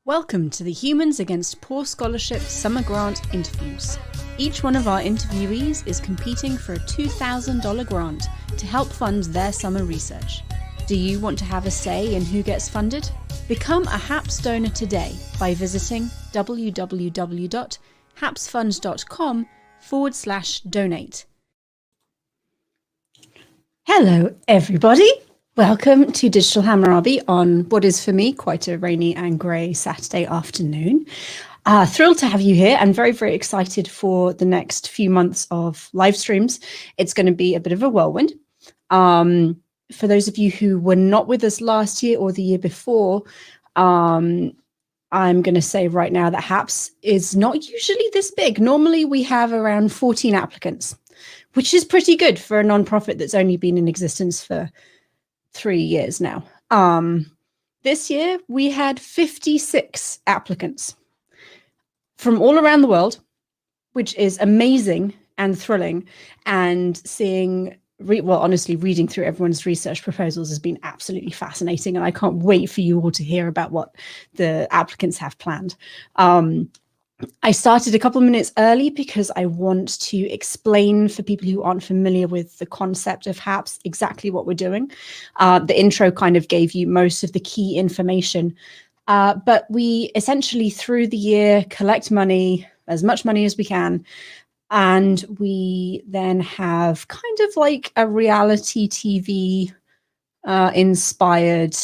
Welcome to the Humans Against Poor Scholarship Summer Grant Interviews. Each one of our interviewees is competing for a $2,000 grant to help fund their summer research. Do you want to have a say in who gets funded? Become a HAPS donor today by visiting www.hapsfund.com/donate. Hello, everybody. Welcome to Digital Hammurabi on what is for me quite a rainy and grey Saturday afternoon. Thrilled to have you here and very, very excited for the next few months of live streams. It's going to be a bit of a whirlwind. For those of you who were not with us last year or the year before, I'm going to say right now that HAPS is not usually this big. Normally we have around 14 applicants, which is pretty good for a nonprofit that's only been in existence for 3 years now. This year we had 56 applicants from all around the world, which is amazing and thrilling. And honestly, reading through everyone's research proposals has been absolutely fascinating. And I can't wait for you all to hear about what the applicants have planned. I started a couple of minutes early because I want to explain for people who aren't familiar with the concept of HAPS exactly what we're doing. The intro kind of gave you most of the key information, but we essentially through the year collect money, as much money as we can, and we then have kind of like a reality TV inspired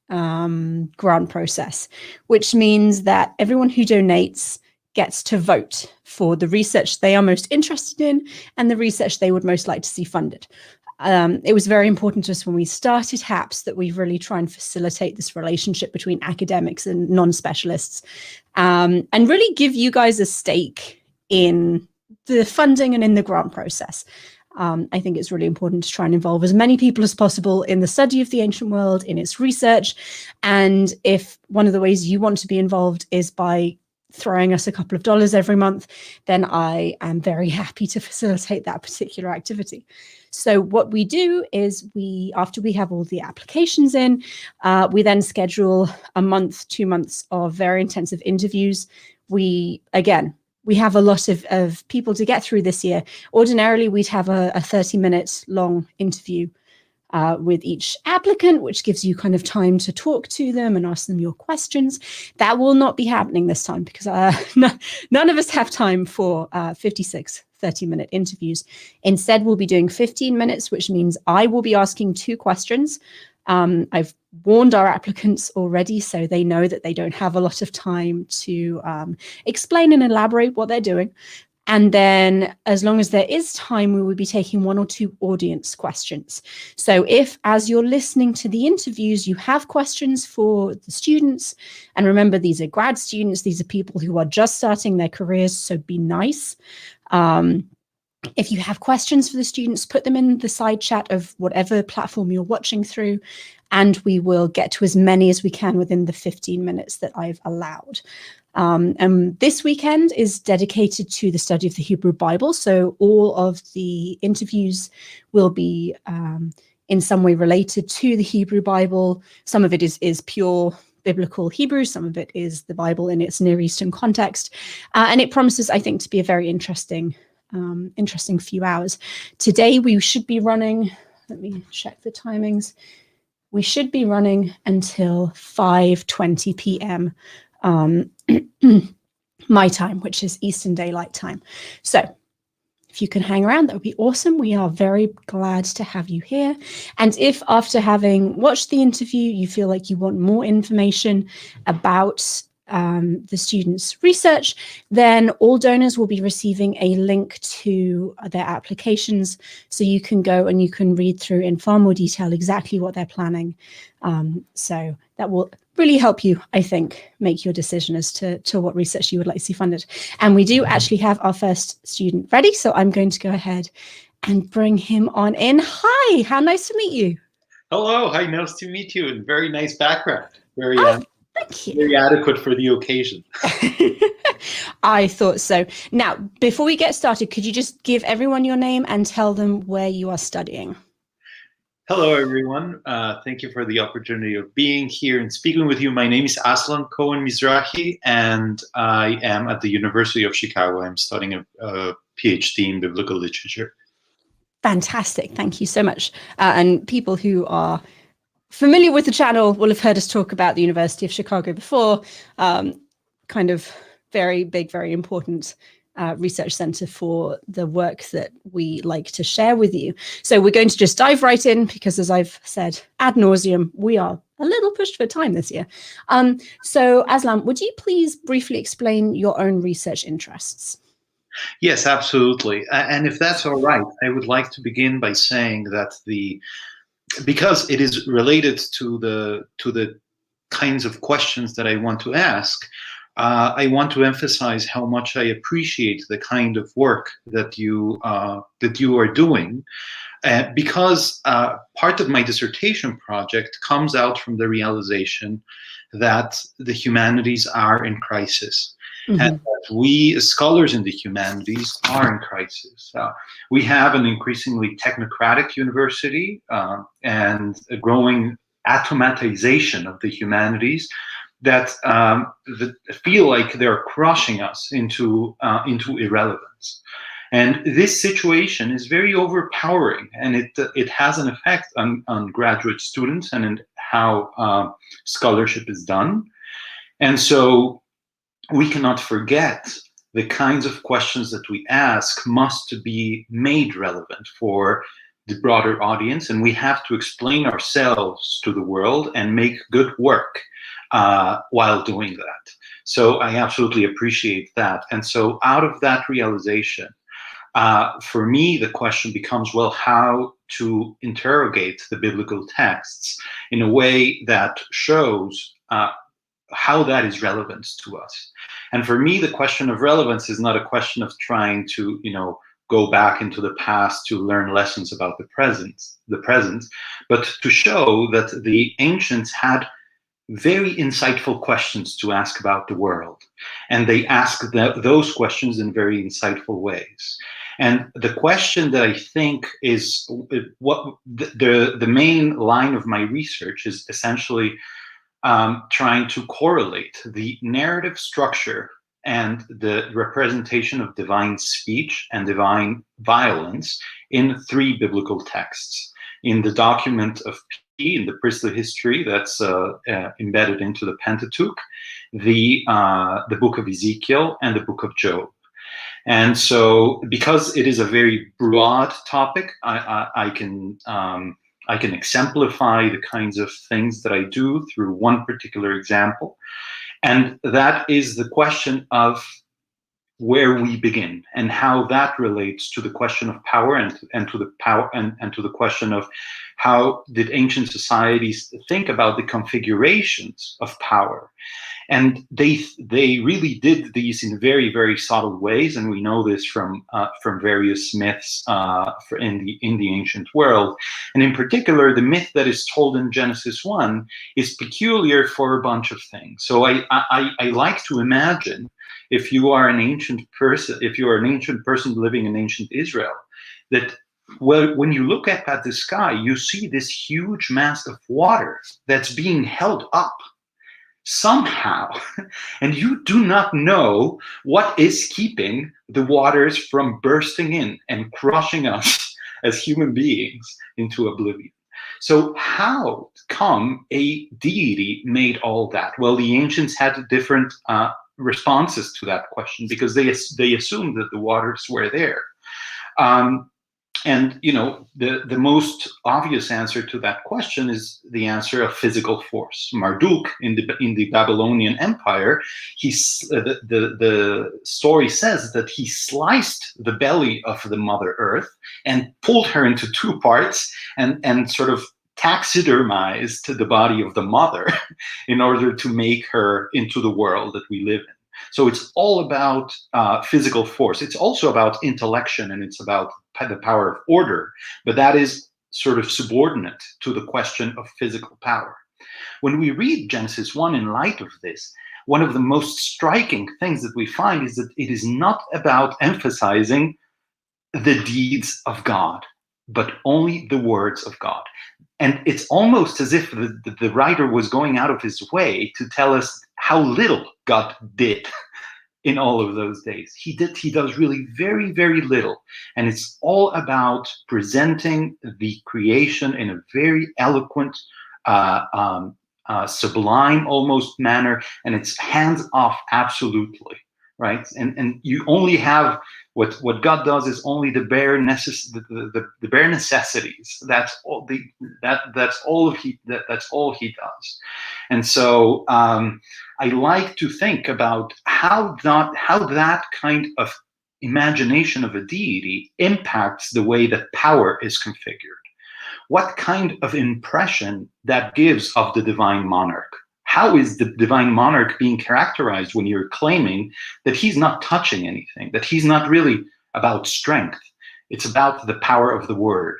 grant process, which means that everyone who donates gets to vote for the research they are most interested in and the research they would most like to see funded. It was very important to us when we started HAPS that we really try and facilitate this relationship between academics and non-specialists, and really give you guys a stake in the funding and in the grant process. I think it's really important to try and involve as many people as possible in the study of the ancient world, in its research. And if one of the ways you want to be involved is by throwing us a couple of dollars every month, then I am very happy to facilitate that particular activity. So what we do is after we have all the applications in, we then schedule a month, 2 months of very intensive interviews. We have a lot of people to get through this year. Ordinarily, we'd have a 30-minute long interview with each applicant, which gives you kind of time to talk to them and ask them your questions. That will not be happening this time because none of us have time for 56 30-minute interviews. Instead, we'll be doing 15 minutes, which means I will be asking 2 questions. I've warned our applicants already, so they know that they don't have a lot of time to explain and elaborate what they're doing. And then as long as there is time, we will be taking 1 or 2 audience questions. So if, as you're listening to the interviews, you have questions for the students, and remember, these are grad students, these are people who are just starting their careers, so be nice. If you have questions for the students, put them in the side chat of whatever platform you're watching through, and we will get to as many as we can within the 15 minutes that I've allowed. And this weekend is dedicated to the study of the Hebrew Bible. So all of the interviews will be in some way related to the Hebrew Bible. Some of it is pure biblical Hebrew. Some of it is the Bible in its Near Eastern context. And it promises, I think, to be a very interesting few hours. Today we should be running, let me check the timings. We should be running until 5:20 p.m. My time, which is Eastern Daylight Time. So if you can hang around, that would be awesome. We are very glad to have you here. And if after having watched the interview, you feel like you want more information about the students' research, then all donors will be receiving a link to their applications, so you can go and you can read through in far more detail exactly what they're planning. So that will really help you, I think, make your decision as to what research you would like to see funded. And we do actually have our first student ready, so I'm going to go ahead and bring him on in. Hi, how nice to meet you. Hello, hi, nice to meet you, and very nice background. Thank you. Very adequate for the occasion. I thought so. Now, before we get started, could you just give everyone your name and tell them where you are studying? Hello, everyone. Thank you for the opportunity of being here and speaking with you. My name is Aslan Cohen Mizrahi, and I am at the University of Chicago. I'm studying a Ph.D. in biblical literature. Fantastic. Thank you so much. And people who are familiar with the channel will have heard us talk about the University of Chicago before. Kind of very big, very important research center for the work that we like to share with you. So we're going to just dive right in because, as I've said ad nauseum, we are a little pushed for time this year. So Aslan, would you please briefly explain your own research interests? Yes, absolutely. And if that's all right, I would like to begin by saying that because it is related to the kinds of questions that I want to ask, I want to emphasize how much I appreciate the kind of work that you are doing, because part of my dissertation project comes out from the realization that the humanities are in crisis. Mm-hmm. And that we, as scholars in the humanities, are in crisis. We have an increasingly technocratic university and a growing atomatization of the humanities that feel like they're crushing us into irrelevance. And this situation is very overpowering, and it has an effect on graduate students and in how scholarship is done. And so we cannot forget the kinds of questions that we ask must be made relevant for the broader audience, and we have to explain ourselves to the world and make good work while doing that. So I absolutely appreciate that. And so out of that realization, for me, the question becomes, well, how to interrogate the biblical texts in a way that shows how that is relevant to us. And for me, the question of relevance is not a question of trying to, go back into the past to learn lessons about the present, but to show that the ancients had very insightful questions to ask about the world. And they asked those questions in very insightful ways. And the question that I think is what the main line of my research is essentially trying to correlate the narrative structure and the representation of divine speech and divine violence in three biblical texts. In the document of P, in the priestly history that's embedded into the Pentateuch, the book of Ezekiel, and the book of Job. And so, because it is a very broad topic, I can exemplify the kinds of things that I do through one particular example. And that is the question of where we begin and how that relates to the question of power and to the power and to the question of how did ancient societies think about the configurations of power. And they really did these in very, very subtle ways, and we know this from various myths in the ancient world. And in particular, the myth that is told in Genesis 1 is peculiar for a bunch of things. So I like to imagine, if you are an ancient person living in ancient Israel, that when you look up at the sky, you see this huge mass of water that's being held up somehow, and you do not know what is keeping the waters from bursting in and crushing us as human beings into oblivion. So how come a deity made all that? Well, the ancients had different responses to that question because they assumed that the waters were there. And the most obvious answer to that question is the answer of physical force. Marduk in the Babylonian Empire, the story says that he sliced the belly of the Mother Earth and pulled her into two parts and sort of taxidermized the body of the mother in order to make her into the world that we live in. So it's all about physical force. It's also about intellection, and it's about the power of order, but that is sort of subordinate to the question of physical power. When we read Genesis 1 in light of this, one of the most striking things that we find is that it is not about emphasizing the deeds of God, but only the words of God. And it's almost as if the writer was going out of his way to tell us how little God did in all of those days. He does really very, very little. And it's all about presenting the creation in a very eloquent, sublime almost manner, and it's hands off absolutely, right? And you only have what God does is only the bare the bare necessities. That's all that's all he does. And so I like to think about how that kind of imagination of a deity impacts the way that power is configured. What kind of impression that gives of the divine monarch? How is the divine monarch being characterized when you're claiming that he's not touching anything, that he's not really about strength? It's about the power of the word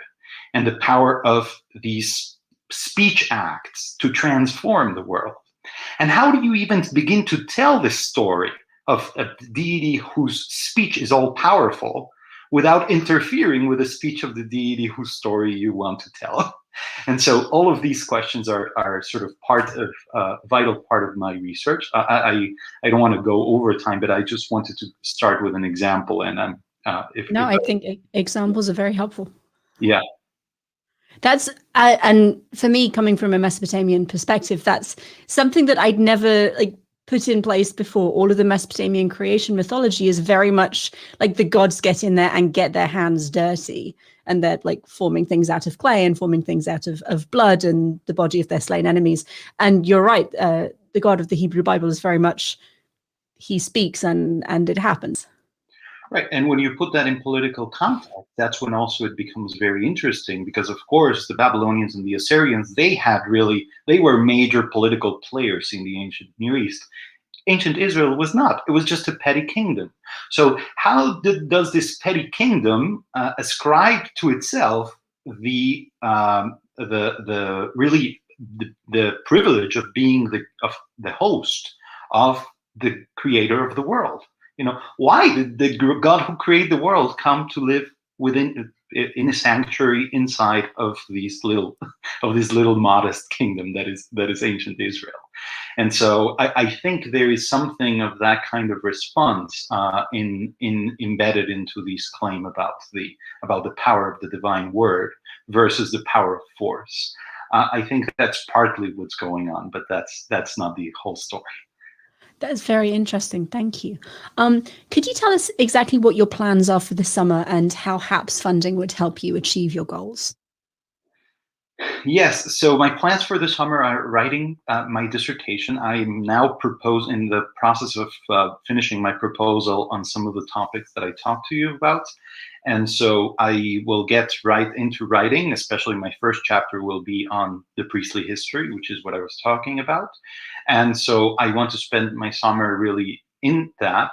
and the power of these speech acts to transform the world. And how do you even begin to tell this story of a deity whose speech is all powerful without interfering with the speech of the deity whose story you want to tell? And so all of these questions are sort of part of vital part of my research. I don't want to go over time, but I just wanted to start with an example. And I think examples are very helpful. Yeah. That's and for me, coming from a Mesopotamian perspective, that's something that I'd never put in place before. All of the Mesopotamian creation mythology is very much like the gods get in there and get their hands dirty, and they're like forming things out of clay and forming things out of blood and the body of their slain enemies. And you're right, the God of the Hebrew Bible is very much, he speaks and it happens. Right, and when you put that in political context, that's when also it becomes very interesting, because of course the Babylonians and the Assyrians, they were major political players in the ancient Near East. Ancient Israel was not. It was just a petty kingdom. So how does this petty kingdom ascribe to itself the privilege of being the host of the creator of the world? Why did the God who created the world come to live in a sanctuary inside of this little modest kingdom that is ancient Israel? And so I think there is something of that kind of response embedded into this claim about the power of the divine word versus the power of force. I think that's partly what's going on, but that's not the whole story. That's very interesting. Thank you. Could you tell us exactly what your plans are for the summer and how HAPS funding would help you achieve your goals? Yes. So my plans for the summer are writing my dissertation. I'm now in the process of finishing my proposal on some of the topics that I talked to you about. And so I will get right into writing, especially my first chapter will be on the priestly history, which is what I was talking about. And so I want to spend my summer really in that.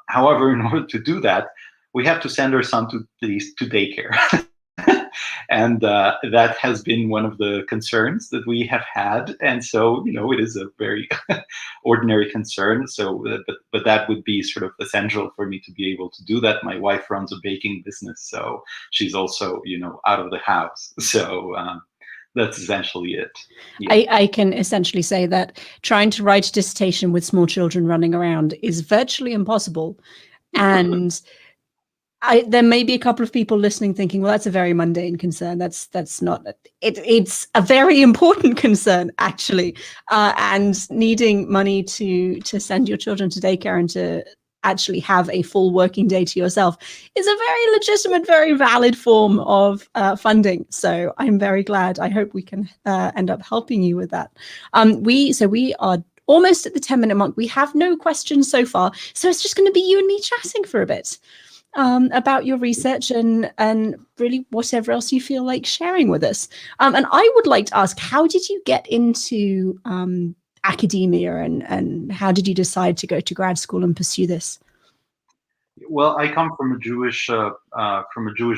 However, in order to do that, we have to send our son to daycare. And that has been one of the concerns that we have had. And so, it is a very ordinary concern. So, but that would be sort of essential for me to be able to do that. My wife runs a baking business, so she's also, out of the house. So that's essentially it. Yeah. I can essentially say that trying to write a dissertation with small children running around is virtually impossible. And there may be a couple of people listening thinking, well, that's a very mundane concern. That's not it. It's a very important concern, actually. And needing money to send your children to daycare and to actually have a full working day to yourself is a very legitimate, very valid form of funding. So I'm very glad. I hope we can end up helping you with that. We are almost at the 10-minute mark. We have no questions so far. So it's just going to be you and me chatting for a bit. About your research and really whatever else you feel like sharing with us. And I would like to ask, how did you get into academia and how did you decide to go to grad school and pursue this? Well, I come from a Jewish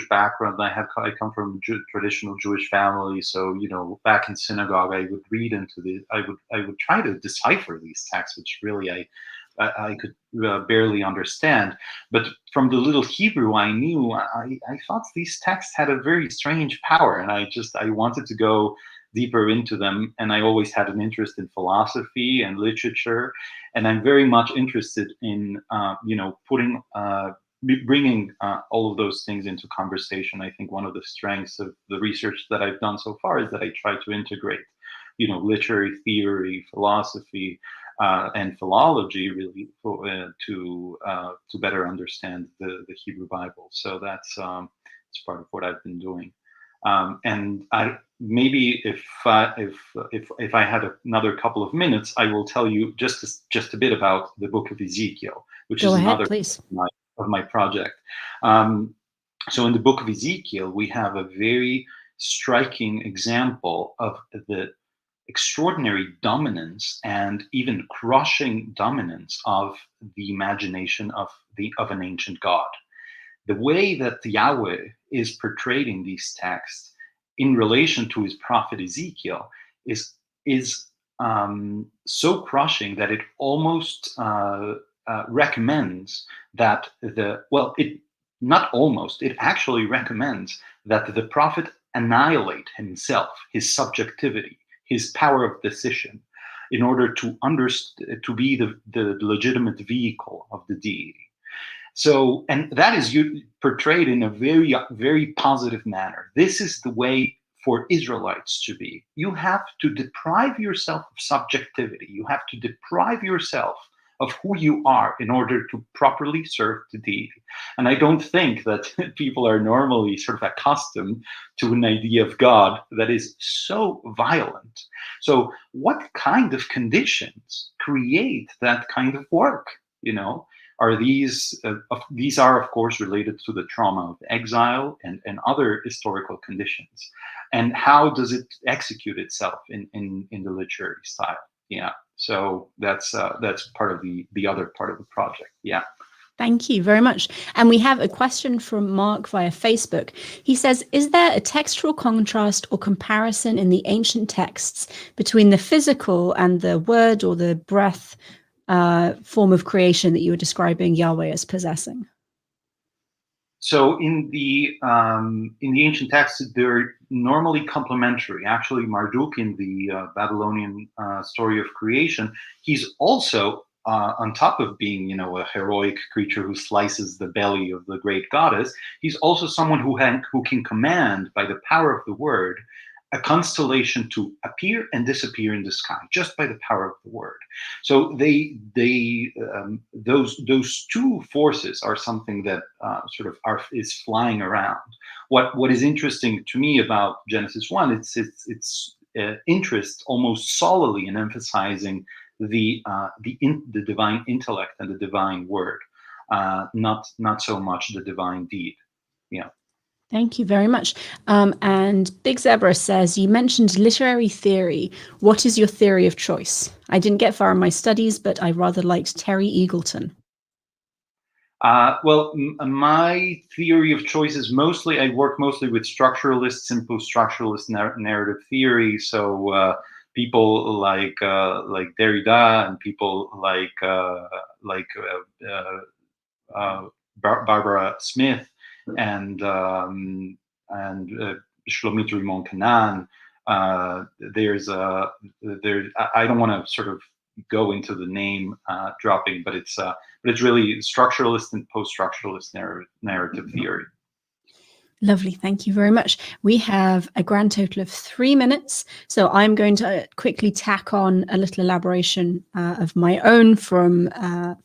background. I come from a traditional Jewish family. So back in synagogue, I would read into I would try to decipher these texts, which really I could barely understand. But from the little Hebrew I knew, I thought these texts had a very strange power, and I wanted to go deeper into them. And I always had an interest in philosophy and literature, and I'm very much interested in putting bringing all of those things into conversation. I think one of the strengths of the research that I've done so far is that I try to integrate, literary theory, philosophy, and philology, really, to better understand the Hebrew Bible. So that's part of what I've been doing. And maybe if I had another couple of minutes, I will tell you just a bit about the book of Ezekiel, which is another of my project. So in the book of Ezekiel, we have a very striking example of the extraordinary dominance and even crushing dominance of the imagination of an ancient god. The way that Yahweh is portrayed in these texts in relation to his prophet Ezekiel is so crushing that it almost recommends that it actually recommends that the prophet annihilate himself, his subjectivity, his power of decision, in order to be the legitimate vehicle of the deity. So, and that is portrayed in a very, very positive manner. This is the way for Israelites to be. You have to deprive yourself of subjectivity. You have to deprive yourself of who you are in order to properly serve the deity. And I don't think that people are normally sort of accustomed to an idea of God that is so violent. So what kind of conditions create that kind of work, Are these are, of course, related to the trauma of exile and other historical conditions. And how does it execute itself in the literary style? Yeah. So that's part of the other part of the project. Yeah. Thank you very much. And we have a question from Mark via Facebook. He says, is there a textual contrast or comparison in the ancient texts between the physical and the word or the breath form of creation that you were describing Yahweh as possessing? So in the ancient texts, they're normally complementary. Actually, Marduk in the Babylonian story of creation, he's also on top of being, a heroic creature who slices the belly of the great goddess. He's also someone who can command by the power of the word a constellation to appear and disappear in the sky just by the power of the word. So those two forces are something that is flying around. What is interesting to me about Genesis 1, it's interest almost solely in emphasizing the divine intellect and the divine word, not so much the divine deed. Yeah. Thank you very much. And Big Zebra says, you mentioned literary theory. What is your theory of choice? I didn't get far in my studies, but I rather liked Terry Eagleton. My theory of choice is I work mostly with structuralists and post-structuralist narrative theory. So people like Derrida and people like Barbara Smith and Shlomit Rimon Kanan. I don't want to sort of go into the name dropping, but it's really structuralist and post-structuralist narrative theory. Lovely. Thank you very much. We have a grand total of 3 minutes. So I'm going to quickly tack on a little elaboration of my own from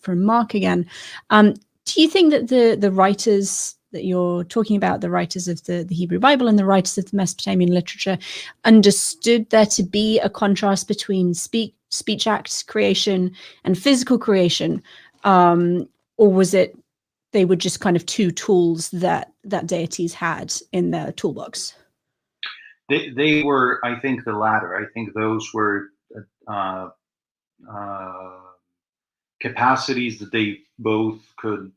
Mark again. Do you think that the writers that you're talking about, the writers of the Hebrew Bible and the writers of the Mesopotamian literature, understood there to be a contrast between speech acts creation and physical creation? Or was it they were just kind of two tools that deities had in their toolbox? They were, I think, the latter. I think those were capacities that they both could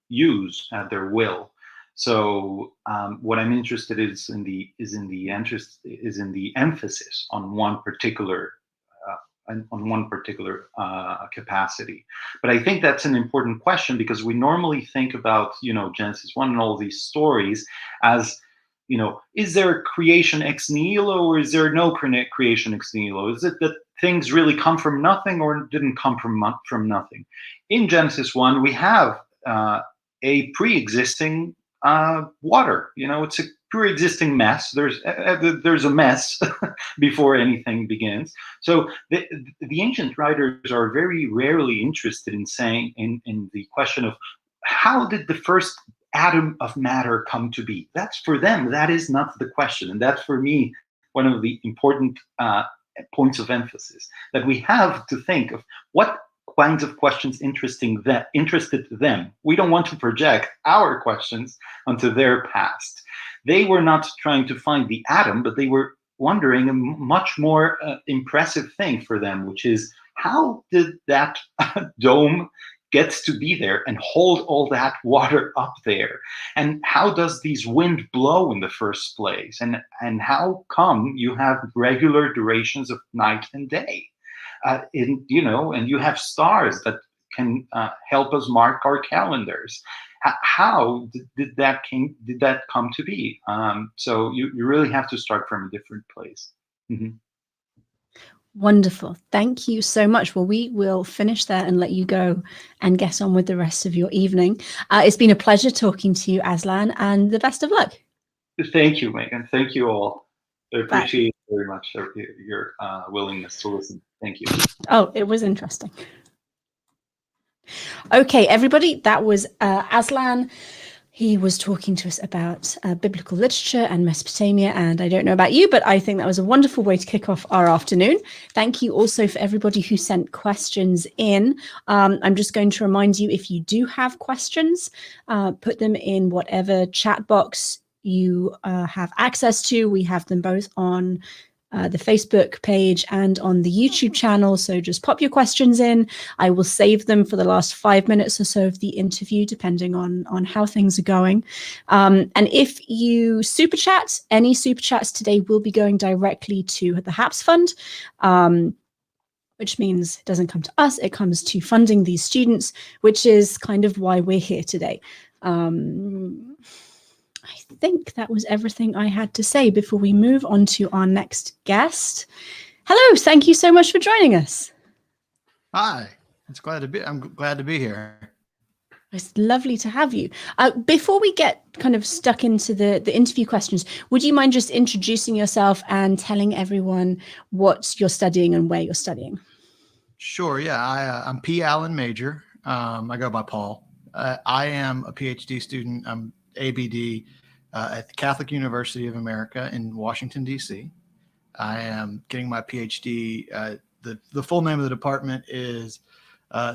use at their will. So what I'm interested in the emphasis on one particular on one particular capacity. But I think that's an important question, because we normally think about, Genesis 1 and all these stories as, is there a creation ex nihilo, or is there no creation ex nihilo? Is it that things really come from nothing, or didn't come from nothing? In Genesis 1, we have a pre-existing water. It's a pre-existing mess. There's a mess before anything begins. So the ancient writers are very rarely interested in saying in the question of how did the first atom of matter come to be. That's for them. That is not the question, and that's for me one of the important points of emphasis, that we have to think of what kinds of questions interested them. We don't want to project our questions onto their past. They were not trying to find the atom, but they were wondering a much more impressive thing for them, which is, how did that dome gets to be there and hold all that water up there? And how does these wind blow in the first place? And how come you have regular durations of night and day? And you have stars that can help us mark our calendars. How did that come to be? So you really have to start from a different place. Mm-hmm. Wonderful. Thank you so much. Well, we will finish there and let you go and get on with the rest of your evening. It's been a pleasure talking to you, Aslan, and the best of luck. Thank you, Megan. Thank you all. I appreciate it very much, your willingness to listen. Thank you. Oh, it was interesting. Okay, everybody, that was Aslan. He was talking to us about biblical literature and Mesopotamia, and I don't know about you, but I think that was a wonderful way to kick off our afternoon. Thank you also for everybody who sent questions in. I'm just going to remind you, if you do have questions, put them in whatever chat box you have access to. We have them both on the Facebook page and on the YouTube channel. So just pop your questions in. I will save them for the last 5 minutes or so of the interview, depending on how things are going. And if you super chat, any super chats today will be going directly to the HAPS fund, which means it doesn't come to us, it comes to funding these students, which is kind of why we're here today. I think that was everything I had to say before we move on to our next guest. Hello, thank you so much for joining us. Hi, I'm glad to be here. It's lovely to have you. Before we get kind of stuck into the interview questions, would you mind just introducing yourself and telling everyone what you're studying and where you're studying? Sure, yeah. I'm P. Allen Major. I go by Paul. I am a Ph.D. student. I'm ABD at the Catholic University of America in Washington, D.C. I am getting my Ph.D. The full name of the department is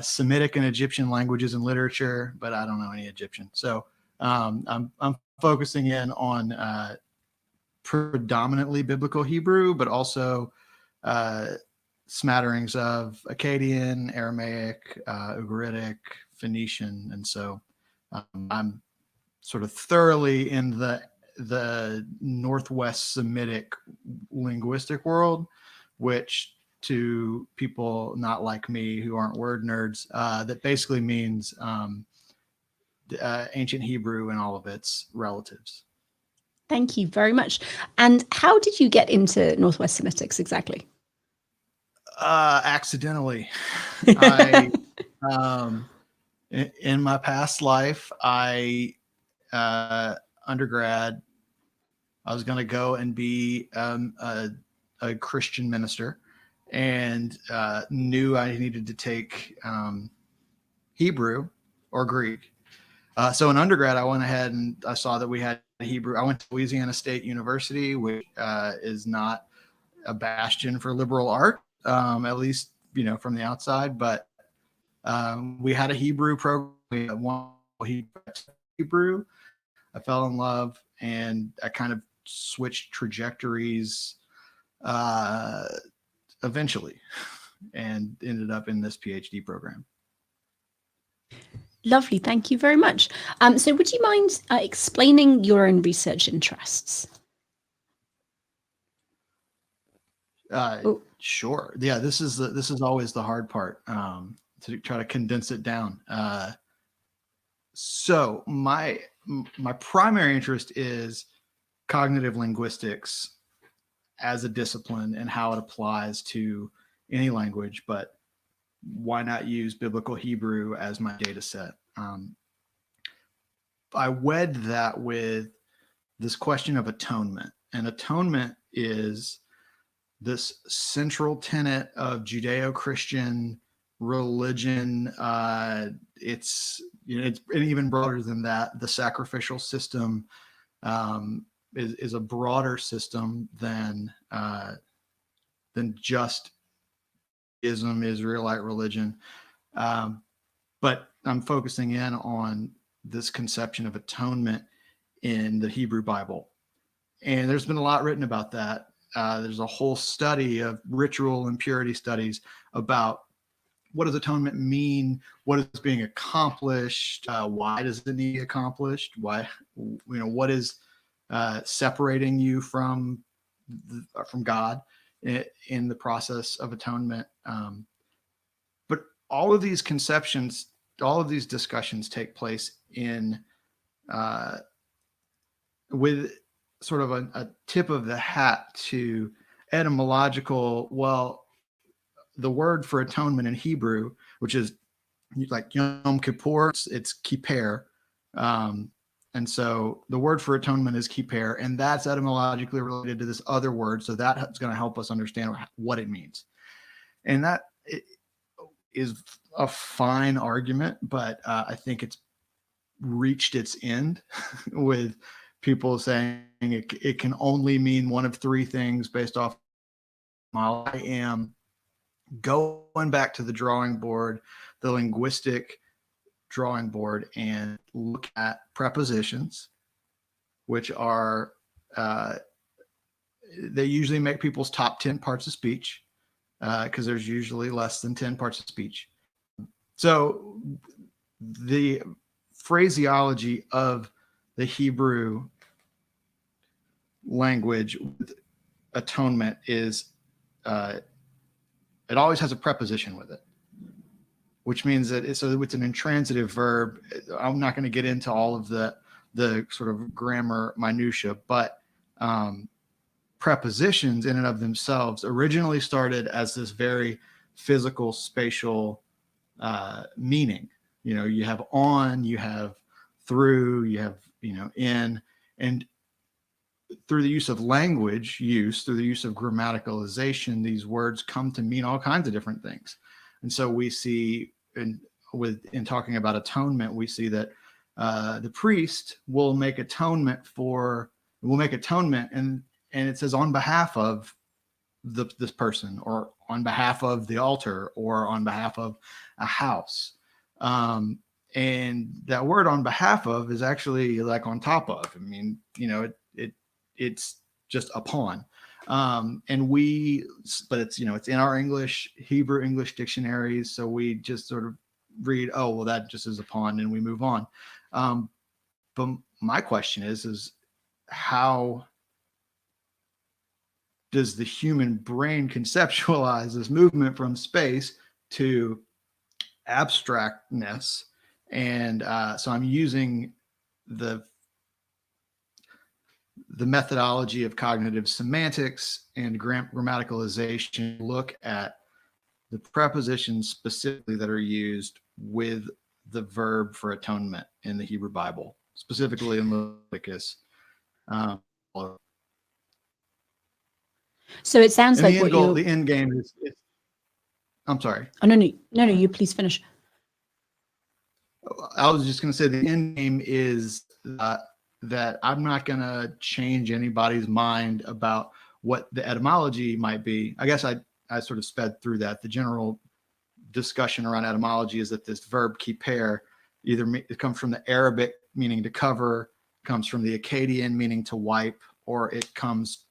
Semitic and Egyptian Languages and Literature, but I don't know any Egyptian. So I'm focusing in on predominantly biblical Hebrew, but also smatterings of Akkadian, Aramaic, Ugaritic, Phoenician. And so I'm sort of thoroughly in the Northwest Semitic linguistic world, which to people not like me who aren't word nerds, that basically means ancient Hebrew and all of its relatives. Thank you very much. And how did you get into Northwest Semitics exactly? Accidentally. In my past life, undergrad, I was going to go and be a Christian minister, and knew I needed to take Hebrew or Greek. So in undergrad, I went ahead and I saw that we had Hebrew. I went to Louisiana State University, which is not a bastion for liberal art, at least from the outside. But we had a Hebrew program. We had one Hebrew. I fell in love, and I kind of switched trajectories eventually, and ended up in this PhD program. Lovely. Thank you very much. So would you mind explaining your own research interests? Oh. Sure. Yeah, this is always the hard part, to try to condense it down. So my primary interest is cognitive linguistics as a discipline and how it applies to any language, but why not use biblical Hebrew as my data set? I wed that with this question of atonement, and atonement is this central tenet of Judeo-Christian religion. It's even broader than that. The sacrificial system is a broader system than just Israelite religion. But I'm focusing in on this conception of atonement in the Hebrew Bible. And there's been a lot written about that. There's a whole study of ritual and purity studies about what does atonement mean? What is being accomplished? Why does it need to be accomplished? Why, what is separating you from God in the process of atonement? But all of these conceptions, all of these discussions take place in with sort of a tip of the hat to etymological. Well, the word for atonement in Hebrew, which is like Yom Kippur, it's kippur. And so the word for atonement is kippur, and that's etymologically related to this other word. So that's going to help us understand what it means. And that is a fine argument, but I think it's reached its end with people saying it can only mean one of three things based off. I am going back to the drawing board, the linguistic drawing board, and look at prepositions, which are they usually make people's top 10 parts of speech, because there's usually less than 10 parts of speech. So the phraseology of the Hebrew language with atonement is it always has a preposition with it, which means that it's an intransitive verb. I'm not going to get into all of the sort of grammar minutia, but prepositions in and of themselves originally started as this very physical, spatial meaning. You have on, you have through, you have in, and through the use of language through the use of grammaticalization, these words come to mean all kinds of different things. And so we see in talking about atonement, we see that the priest will make atonement, and it says on behalf of this person, or on behalf of the altar, or on behalf of a house. And that word on behalf of is actually like on top of. I mean, it's just upon. But it's, it's in our Hebrew English dictionaries. So we just sort of read, oh, well, that just is upon, and we move on. But my question is how does the human brain conceptualize this movement from space to abstractness? And so I'm using the methodology of cognitive semantics and grammaticalization to look at the prepositions specifically that are used with the verb for atonement in the Hebrew Bible, specifically in Leviticus. So it sounds like the end game is. I'm sorry. Oh, no, you please finish. I was just going to say the end game is that I'm not going to change anybody's mind about what the etymology might be. I guess I sort of sped through that. The general discussion around etymology is that this verb kippur it comes from the Arabic meaning to cover, comes from the Akkadian meaning to wipe, or it comes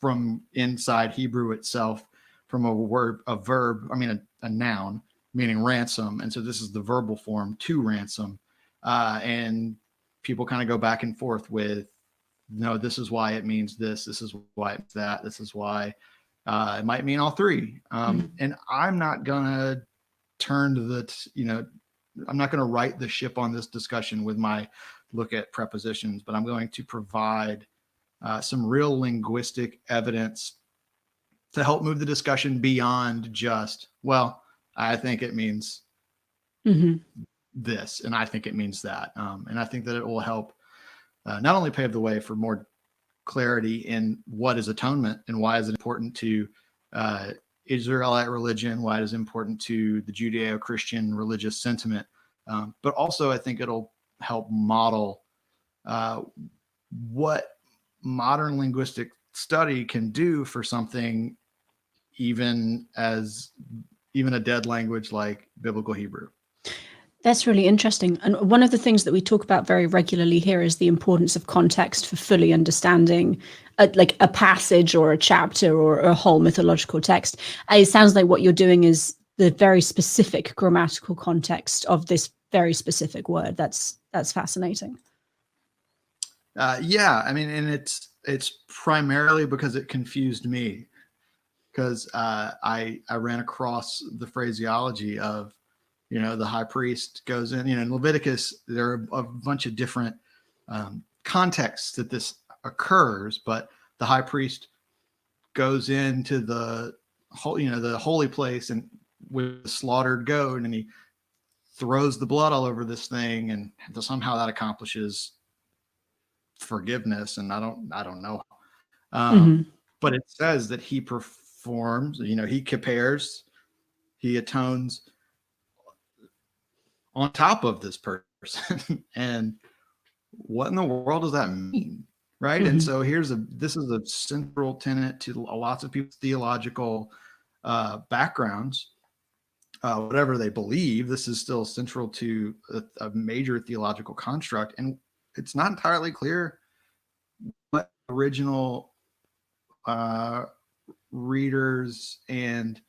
from inside Hebrew itself from a noun meaning ransom. And so this is the verbal form, to ransom. And people kind of go back and forth with, no, this is why it means this is why it's that, this is why It might mean all three. And I'm not gonna turn to I'm not gonna right the ship on this discussion with my look at prepositions, but I'm going to provide some real linguistic evidence to help move the discussion beyond just, well, I think it means this, and I think it means that. And I think that it will help not only pave the way for more clarity in what is atonement and why is it important to Israelite religion, why it is important to the Judeo-Christian religious sentiment, but also I think it'll help model what modern linguistic study can do for something even a dead language like Biblical Hebrew. That's really interesting. And one of the things that we talk about very regularly here is the importance of context for fully understanding like a passage or a chapter or a whole mythological text. It sounds like what you're doing is the very specific grammatical context of this very specific word. That's fascinating. Yeah, I mean, and it's primarily because it confused me, because I ran across the phraseology of, the high priest goes in, in Leviticus, there are a bunch of different contexts that this occurs, but the high priest goes into the holy place and with a slaughtered goat, and he throws the blood all over this thing, and somehow that accomplishes forgiveness. And I don't know. But it says that he performs, he compares, he atones on top of this person. And what in the world does that mean? Right. And so this is a central tenet to lots of people's theological backgrounds. Whatever they believe, this is still central to a major theological construct. And it's not entirely clear what original readers and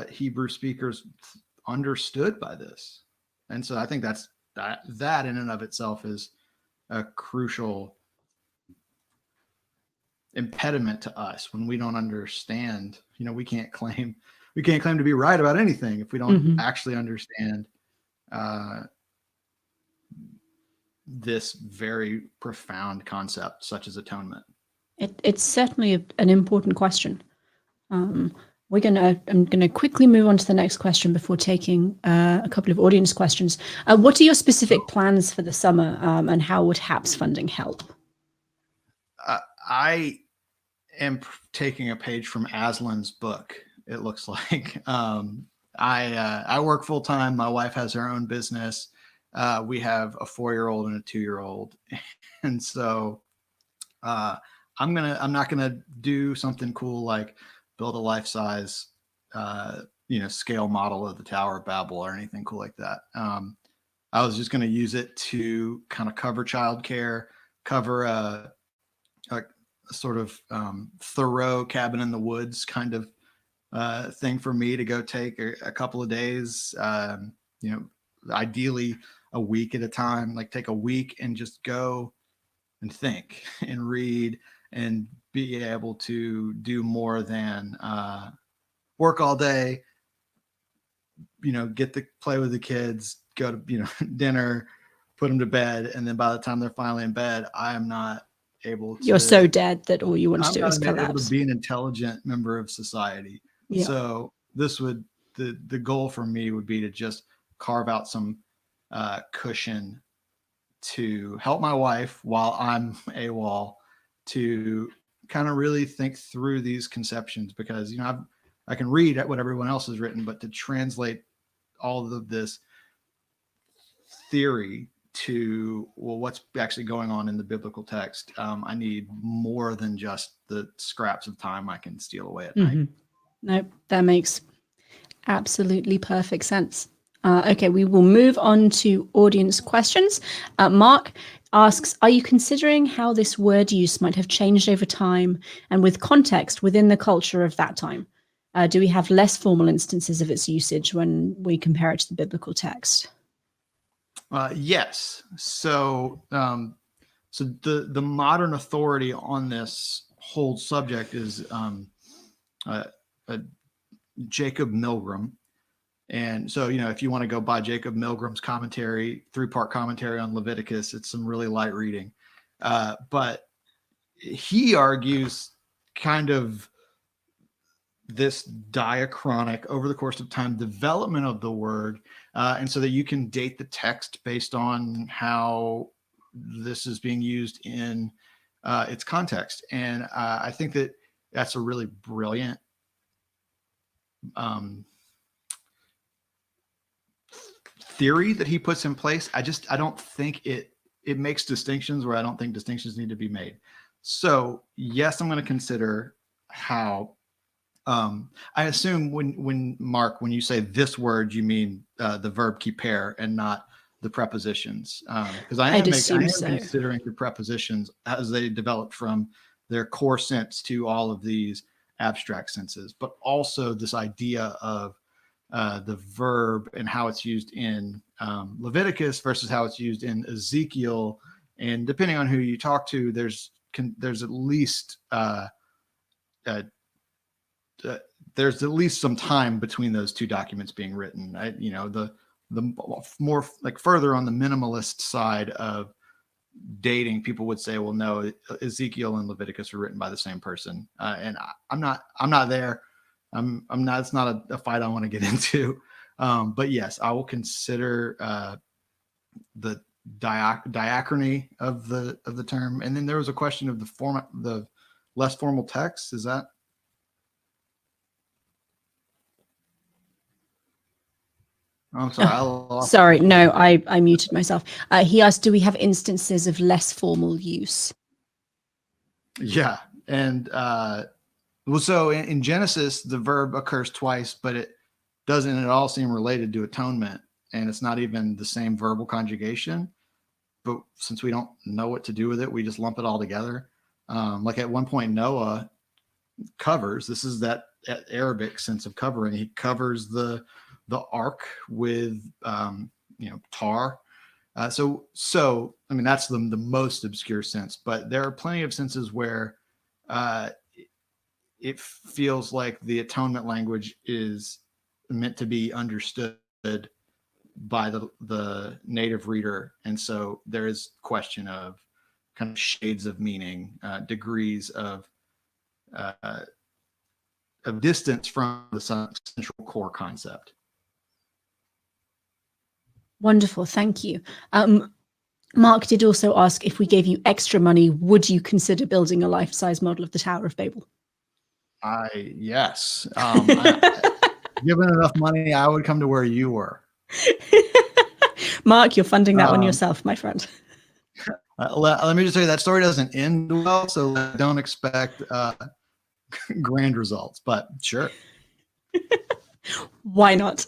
Hebrew speakers understood by this. And so I think that in and of itself is a crucial impediment to us when we don't understand. We can't claim to be right about anything if we don't actually understand this very profound concept such as atonement. It's certainly an important question. I'm gonna quickly move on to the next question before taking a couple of audience questions. What are your specific plans for the summer, and how would HAPS funding help? I am taking a page from Aslan's book. It looks like I work full time. My wife has her own business. We have a 4-year-old and a 2-year-old, and so I'm not gonna do something cool like build a life-size scale model of the Tower of Babel or anything cool like that. I was just going to use it to kind of cover childcare, cover a sort of Thoreau cabin in the woods kind of thing for me to go take a couple of days, ideally a week at a time, like take a week and just go and think and read and be able to do more than work all day, get to play with the kids, go to, dinner, put them to bed. And then by the time they're finally in bed, I am not able to. You're so dead that all you want to do is collapse. To be an intelligent member of society. Yeah. So this would, the goal for me would be to just carve out some cushion to help my wife while I'm AWOL to kind of really think through these conceptions, because I can read at what everyone else has written, but to translate all of this theory to what's actually going on in the biblical text, I need more than just the scraps of time I can steal away at night. No, that makes absolutely perfect sense. Okay, we will move on to audience questions. Mark asks, are you considering how this word use might have changed over time and with context within the culture of that time? Do we have less formal instances of its usage when we compare it to the biblical text? Yes. So the modern authority on this whole subject is Jacob Milgram. And so, if you want to go buy Jacob Milgram's commentary, 3-part commentary on Leviticus, it's some really light reading. But he argues kind of this diachronic, over the course of time, development of the word, and so that you can date the text based on how this is being used in its context. And I think that that's a really brilliant theory that he puts in place. I don't think it makes distinctions where I don't think distinctions need to be made. So yes, I'm going to consider how, I assume when Mark, when you say this word, you mean the verb kiper and not the prepositions. Because I am considering the prepositions as they developed from their core sense to all of these abstract senses, but also this idea of the verb and how it's used in Leviticus versus how it's used in Ezekiel. And depending on who you talk to, there's at least some time between those two documents being written. The more like further on the minimalist side of dating, people would say, well, no, Ezekiel and Leviticus were written by the same person. And I'm not there. I'm not, it's not a fight I want to get into. But yes, I will consider the diachrony of the term. And then there was a question of the less formal text. Is that? I'm sorry. Sorry, no, I muted myself. He asked, do we have instances of less formal use? Yeah. And well, so in Genesis, the verb occurs twice, but it doesn't at all seem related to atonement. And it's not even the same verbal conjugation. But since we don't know what to do with it, we just lump it all together. Like at one point, Noah covers, this is that Arabic sense of covering. He covers the ark with, tar. So I mean, that's the most obscure sense, but there are plenty of senses where it feels like the atonement language is meant to be understood by the native reader. And so there is question of kind of shades of meaning, degrees of distance from the central core concept. Wonderful, thank you. Mark did also ask, if we gave you extra money, would you consider building a life-size model of the Tower of Babel? Yes. Given enough money, I would come to where you were. Mark, you're funding that one yourself, my friend. Let me just say that story doesn't end well, so don't expect grand results, but sure. Why not?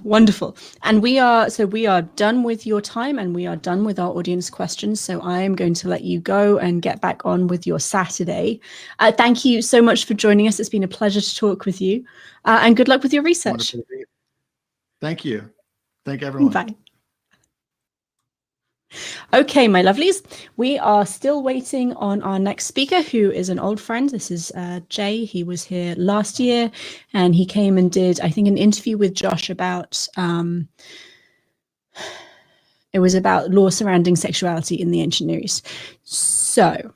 Wonderful. And we are done with your time, and we are done with our audience questions. So I am going to let you go and get back on with your Saturday. Thank you so much for joining us. It's been a pleasure to talk with you, and good luck with your research. Wonderful. Thank you. Thank everyone. Bye. Okay, my lovelies, we are still waiting on our next speaker, who is an old friend. This is Jay. He was here last year, and he came and did, I think, an interview with Josh about, it was about law surrounding sexuality in the ancient Near East. So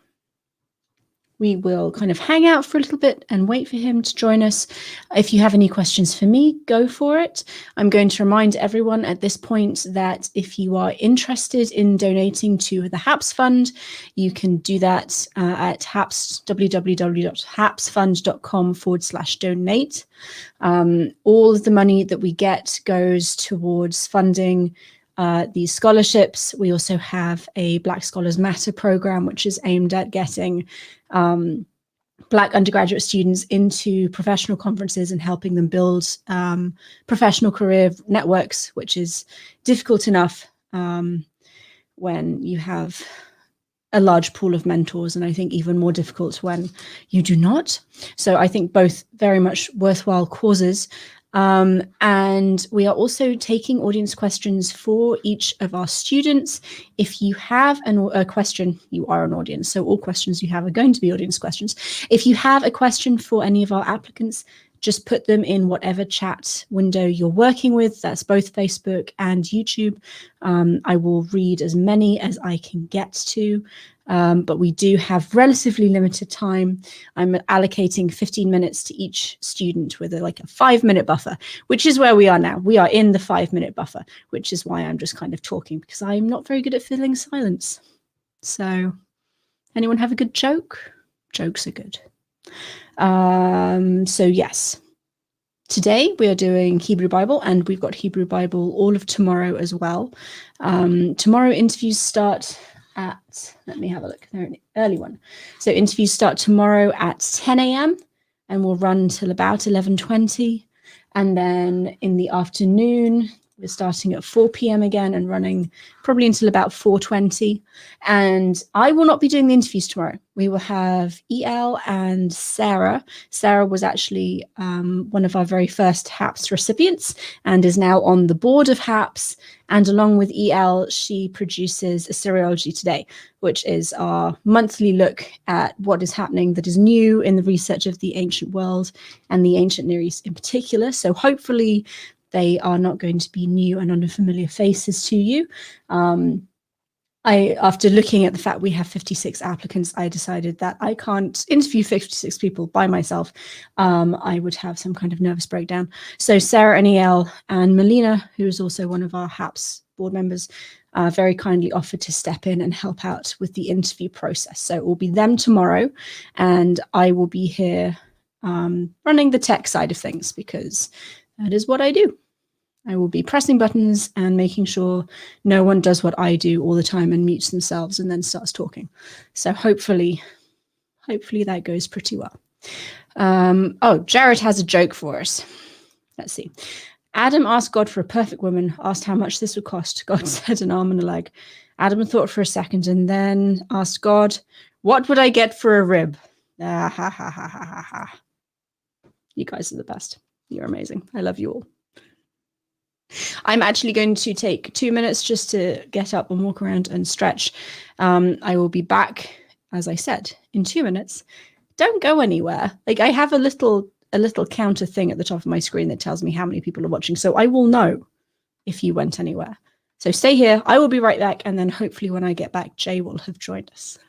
we will kind of hang out for a little bit and wait for him to join us. If you have any questions for me, go for it. I'm going to remind everyone at this point that if you are interested in donating to the HAPS Fund, you can do that at HAPS, www.hapsfund.com/donate. All of the money that we get goes towards funding these scholarships. We also have a Black Scholars Matter program, which is aimed at getting Black undergraduate students into professional conferences and helping them build professional career networks, which is difficult enough when you have a large pool of mentors, and I think even more difficult when you do not. So I think both very much worthwhile causes. And we are also taking audience questions for each of our students. If you have a question, you are an audience. So all questions you have are going to be audience questions. If you have a question for any of our applicants, just put them in whatever chat window you're working with. That's both Facebook and YouTube. I will read as many as I can get to, but we do have relatively limited time. I'm allocating 15 minutes to each student with like a 5-minute buffer, which is where we are now. We are in the 5-minute buffer, which is why I'm just kind of talking, because I'm not very good at filling silence. So anyone have a good joke? Jokes are good. So yes, today we are doing Hebrew Bible, and we've got Hebrew Bible all of tomorrow as well. Tomorrow interviews start at, let me have a look, they're an early one. So interviews start tomorrow at 10 a.m. and will run till about 11:20. And then in the afternoon, we're starting at 4 p.m. again and running probably until about 4:20. And I will not be doing the interviews tomorrow. We will have EL and Sarah. Sarah was actually one of our very first HAPS recipients and is now on the board of HAPS. And along with EL, she produces Assyriology Today, which is our monthly look at what is happening that is new in the research of the ancient world and the ancient Near East in particular. So hopefully they are not going to be new and unfamiliar faces to you. After looking at the fact we have 56 applicants, I decided that I can't interview 56 people by myself. I would have some kind of nervous breakdown. So Sarah and EL and Melina, who is also one of our HAPS board members, very kindly offered to step in and help out with the interview process. So it will be them tomorrow, and I will be here running the tech side of things, because that is what I do. I will be pressing buttons and making sure no one does what I do all the time and mutes themselves and then starts talking. So hopefully that goes pretty well. Oh, Jared has a joke for us. Let's see. Adam asked God for a perfect woman, asked how much this would cost. God said an arm and a leg. Adam thought for a second and then asked God, what would I get for a rib? Ah, ha, ha, ha, ha, ha, ha. You guys are the best. You're amazing. I love you all. I'm actually going to take 2 minutes just to get up and walk around and stretch. I will be back, as I said, in 2 minutes. Don't go anywhere. Like, I have a little counter thing at the top of my screen that tells me how many people are watching, so I will know if you went anywhere. So stay here. I will be right back, and then hopefully when I get back, Jay will have joined us.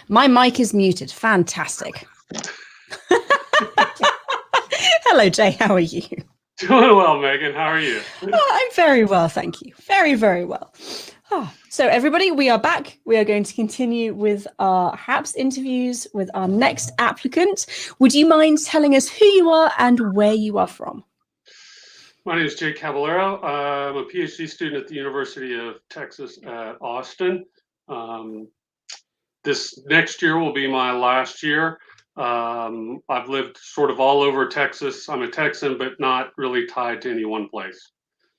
My mic is muted. Fantastic. Hello, Jay. How are you? Doing well, Megan. How are you? Oh, I'm very well, thank you. Very, very well. Oh, so everybody, we are back. We are going to continue with our HAPS interviews with our next applicant. Would you mind telling us who you are and where you are from? My name is Jay Caballero. I'm a Ph.D. student at the University of Texas at Austin. This next year will be my last year. I've lived sort of all over Texas. I'm a Texan, but not really tied to any one place.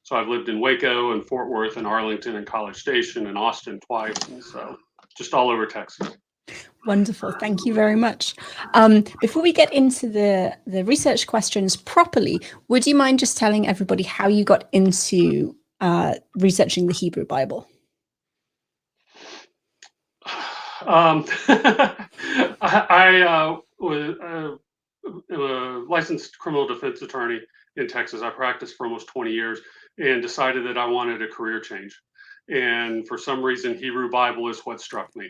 So I've lived in Waco and Fort Worth and Arlington and College Station and Austin twice. And so just all over Texas. Wonderful. Thank you very much. Before we get into the research questions properly, would you mind just telling everybody how you got into researching the Hebrew Bible? I was a licensed criminal defense attorney in Texas. I practiced for almost 20 years and decided that I wanted a career change. And for some reason, Hebrew Bible is what struck me.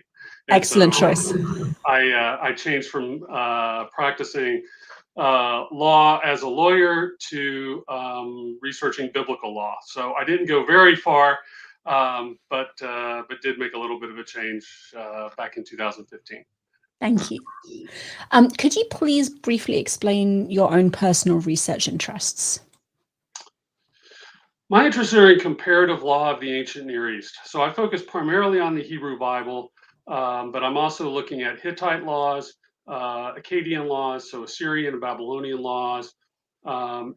And excellent so choice. I changed from practicing law as a lawyer to researching biblical law. So I didn't go very far, but did make a little bit of a change back in 2015. Thank you. Could you please briefly explain your own personal research interests? My interests are in comparative law of the ancient Near East. So I focus primarily on the Hebrew Bible, but I'm also looking at Hittite laws, Akkadian laws, so Assyrian and Babylonian laws, and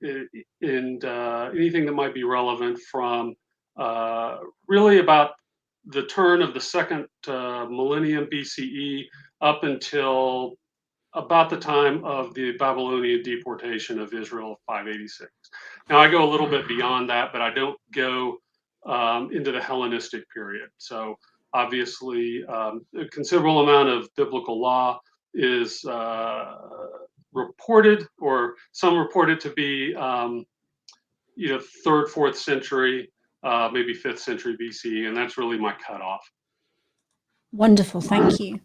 anything that might be relevant from really about the turn of the second millennium BCE up until about the time of the Babylonian deportation of Israel, 586. Now, I go a little bit beyond that, but I don't go into the Hellenistic period. So obviously, a considerable amount of biblical law is reported, or some reported to be, 3rd, 4th century, maybe 5th century BC, and that's really my cutoff. Wonderful, thank you.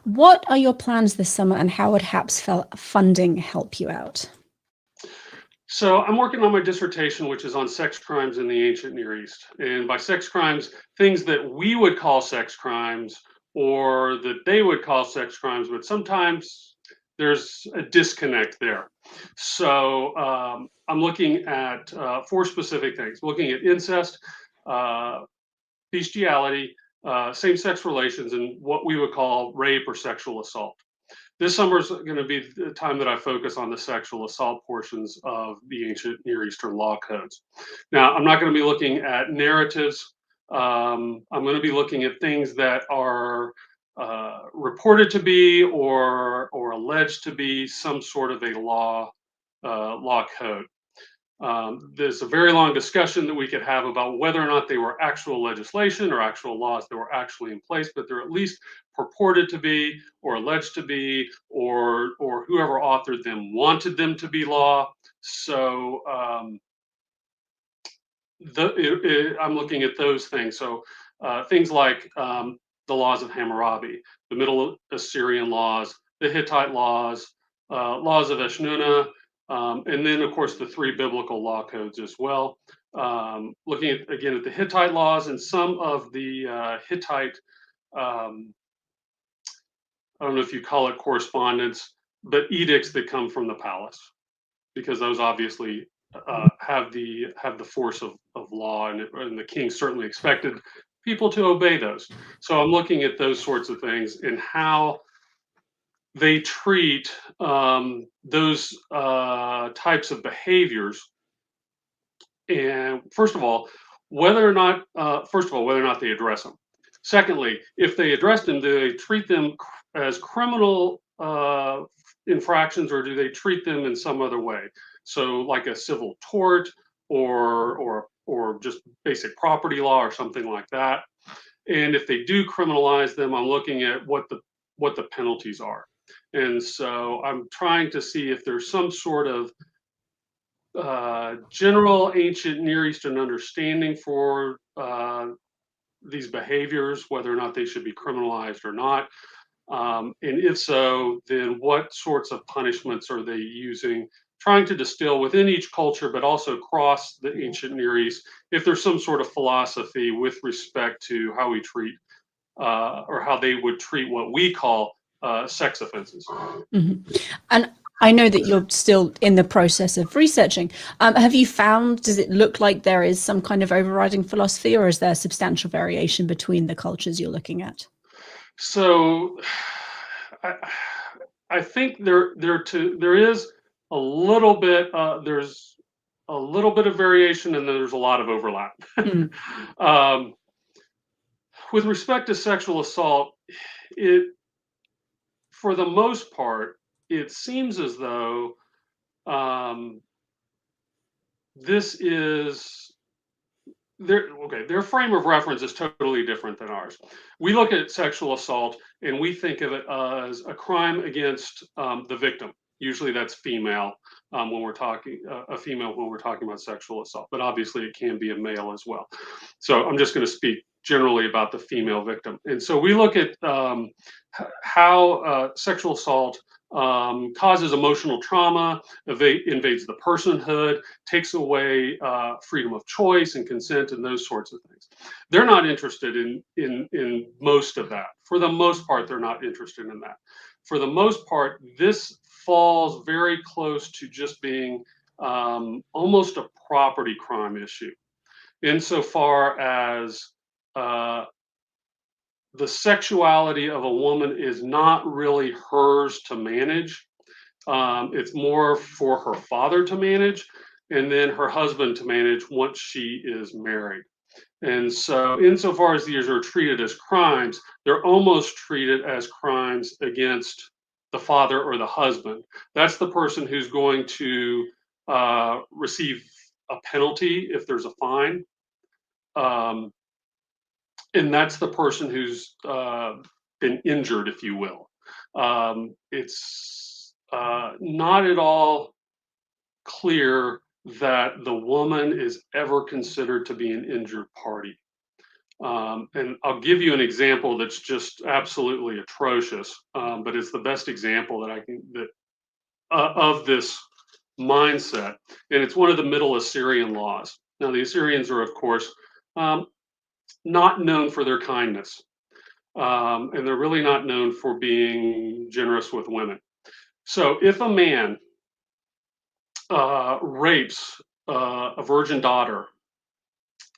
What are your plans this summer, and how would HAPS funding help you out? So I'm working on my dissertation, which is on sex crimes in the ancient Near East. And by sex crimes, things that we would call sex crimes or that they would call sex crimes, but sometimes there's a disconnect there. So I'm looking at 4 specific things, looking at incest, bestiality, same-sex relations, and what we would call rape or sexual assault. This summer is going to be the time that I focus on the sexual assault portions of the ancient Near Eastern law codes. Now, I'm not going to be looking at narratives. I'm going to be looking at things that are reported to be or alleged to be some sort of a law code. There's a very long discussion that we could have about whether or not they were actual legislation or actual laws that were actually in place, but they're at least purported to be or alleged to be, or whoever authored them wanted them to be law. So I'm looking at those things. So things like the laws of Hammurabi, the Middle Assyrian laws, the Hittite laws, laws of Eshnunna, and then, of course, the 3 biblical law codes as well. Looking at, again, at the Hittite laws and some of the Hittite, I don't know if you call it correspondence, but edicts that come from the palace, because those obviously have the force of law, and the king certainly expected people to obey those. So I'm looking at those sorts of things and how they treat those types of behaviors, and first of all, whether or not they address them. Secondly, if they address them, do they treat them as criminal infractions, or do they treat them in some other way? So, like a civil tort, or just basic property law, or something like that. And if they do criminalize them, I'm looking at what the penalties are. And so I'm trying to see if there's some sort of general ancient Near Eastern understanding for these behaviors, whether or not they should be criminalized or not. And if so, then what sorts of punishments are they using trying to distill within each culture, but also across the ancient Near East, if there's some sort of philosophy with respect to how we treat or how they would treat what we call sex offenses. And I know that you're still in the process of researching. Have you found, does it look like there is some kind of overriding philosophy, or is there substantial variation between the cultures you're looking at? So I think there is a little bit, there's a little bit of variation, and then there's a lot of overlap. With respect to sexual assault, for the most part, it seems as though this is their frame of reference is totally different than ours. We look at sexual assault and we think of it as a crime against the victim. Usually that's female when we're talking a female when we're talking about sexual assault, but obviously it can be a male as well. So I'm just going to speak generally about the female victim. And so we look at how sexual assault causes emotional trauma, invades the personhood, takes away freedom of choice and consent and those sorts of things. They're not interested in most of that. For the most part, they're not interested in that. For the most part, this falls very close to just being almost a property crime issue, insofar as the sexuality of a woman is not really hers to manage. It's more for her father to manage, and then her husband to manage once she is married. And so insofar as these are treated as crimes, they're almost treated as crimes against the father or the husband. That's the person who's going to receive a penalty if there's a fine. And that's the person who's been injured, if you will. It's not at all clear that the woman is ever considered to be an injured party. And I'll give you an example that's just absolutely atrocious, but it's the best example that I can of this mindset. And it's one of the Middle Assyrian laws. Now, the Assyrians are, of course, not known for their kindness, and they're really not known for being generous with women. So if a man rapes a virgin daughter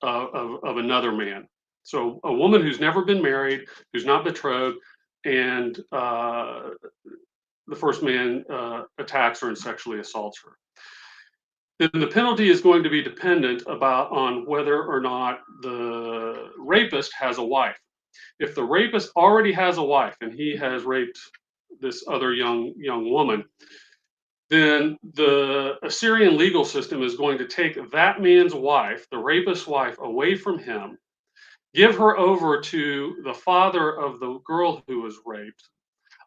of another man, so a woman who's never been married, who's not betrothed, and the first man attacks her and sexually assaults her, then the penalty is going to be dependent on whether or not the rapist has a wife. If the rapist already has a wife and he has raped this other young woman, then the Assyrian legal system is going to take that man's wife, the rapist's wife, away from him, give her over to the father of the girl who was raped,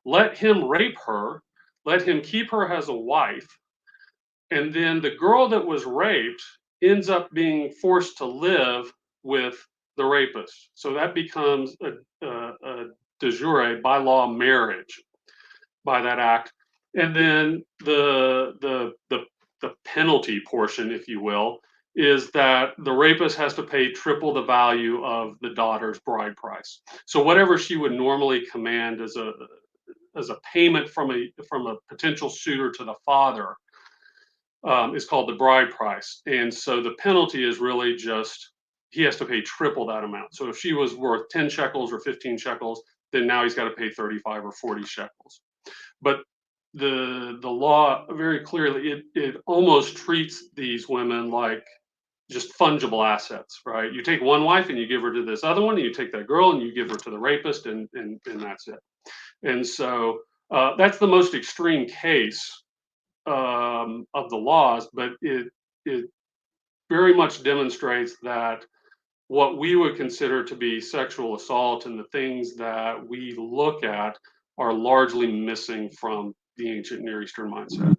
let him rape her, let him keep her as a wife, and then the girl that was raped ends up being forced to live with the rapist. So that becomes a de jure, by law, marriage by that act. And then the penalty portion, if you will, is that the rapist has to pay triple the value of the daughter's bride price. So whatever she would normally command as a payment from a potential suitor to the father, is called the bride price. And so the penalty is really just, he has to pay triple that amount. So if she was worth 10 shekels or 15 shekels, then now he's got to pay 35 or 40 shekels. But the law very clearly, it almost treats these women like just fungible assets, right? You take one wife and you give her to this other one, and you take that girl and you give her to the rapist, and that's it. And so that's the most extreme case of the laws, but it very much demonstrates that what we would consider to be sexual assault and the things that we look at are largely missing from the ancient Near Eastern mindset.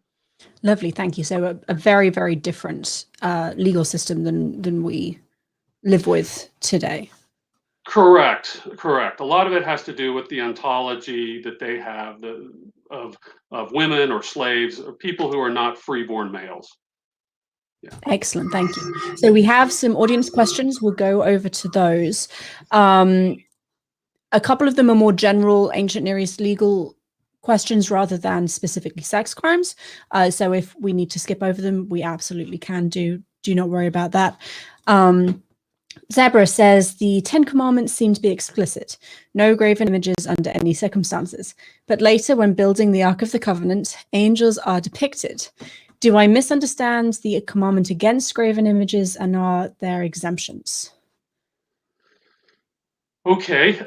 Lovely, thank you. So a very, very different legal system than we live with today. Correct, correct. A lot of it has to do with the ontology that they have of women or slaves or people who are not freeborn males. Yeah. Excellent, thank you. So we have some audience questions. We'll go over to those. A couple of them are more general ancient Near East legal questions rather than specifically sex crimes. So if we need to skip over them, we absolutely can do. Do not worry about that. Zebra says the 10 Commandments seem to be explicit. No graven images under any circumstances. But later, when building the Ark of the Covenant, angels are depicted. Do I misunderstand the commandment against graven images, and are there exemptions? Okay.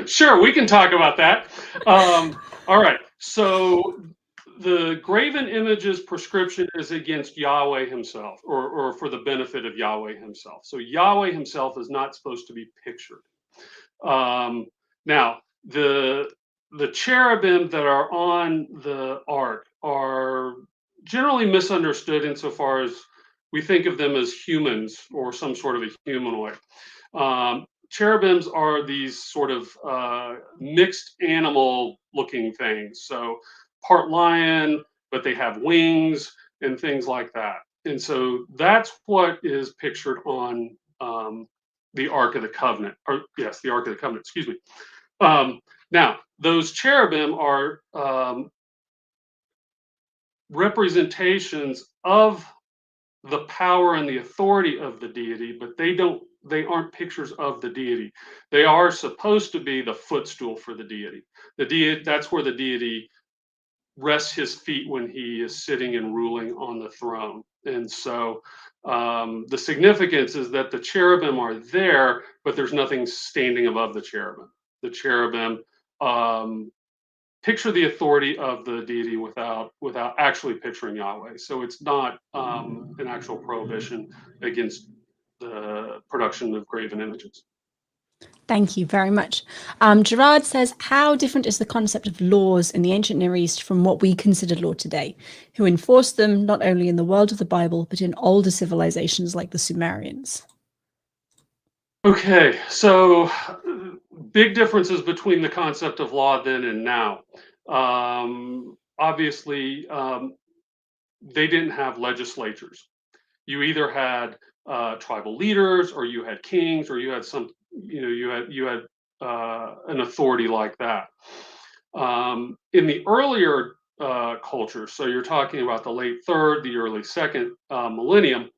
Sure, we can talk about that. All right. So the graven images prescription is against Yahweh himself, or for the benefit of Yahweh himself. So Yahweh himself is not supposed to be pictured. Now, the cherubim that are on the ark are generally misunderstood insofar as we think of them as humans or some sort of a humanoid. Cherubims are these sort of mixed animal looking things. So part lion, but they have wings and things like that. And so that's what is pictured on the Ark of the Covenant, or yes, the Ark of the Covenant, excuse me. Now, those cherubim are representations of the power and the authority of the deity, but they aren't pictures of the deity. They are supposed to be the footstool for the deity. That's where the deity rests his feet when he is sitting and ruling on the throne. And so the significance is that the cherubim are there, but there's nothing standing above the cherubim. The cherubim picture the authority of the deity without actually picturing Yahweh. So it's not an actual prohibition against the production of graven images. Thank you very much. Gerard says, how different is the concept of laws in the ancient Near East from what we consider law today? Who enforced them not only in the world of the Bible, but in older civilizations like the Sumerians? Okay, so big differences between the concept of law then and now. Obviously, they didn't have legislatures. You either had tribal leaders, or you had kings, or you had some, you had an authority like that. In the earlier culture, so you're talking about the late third, the early second millennium,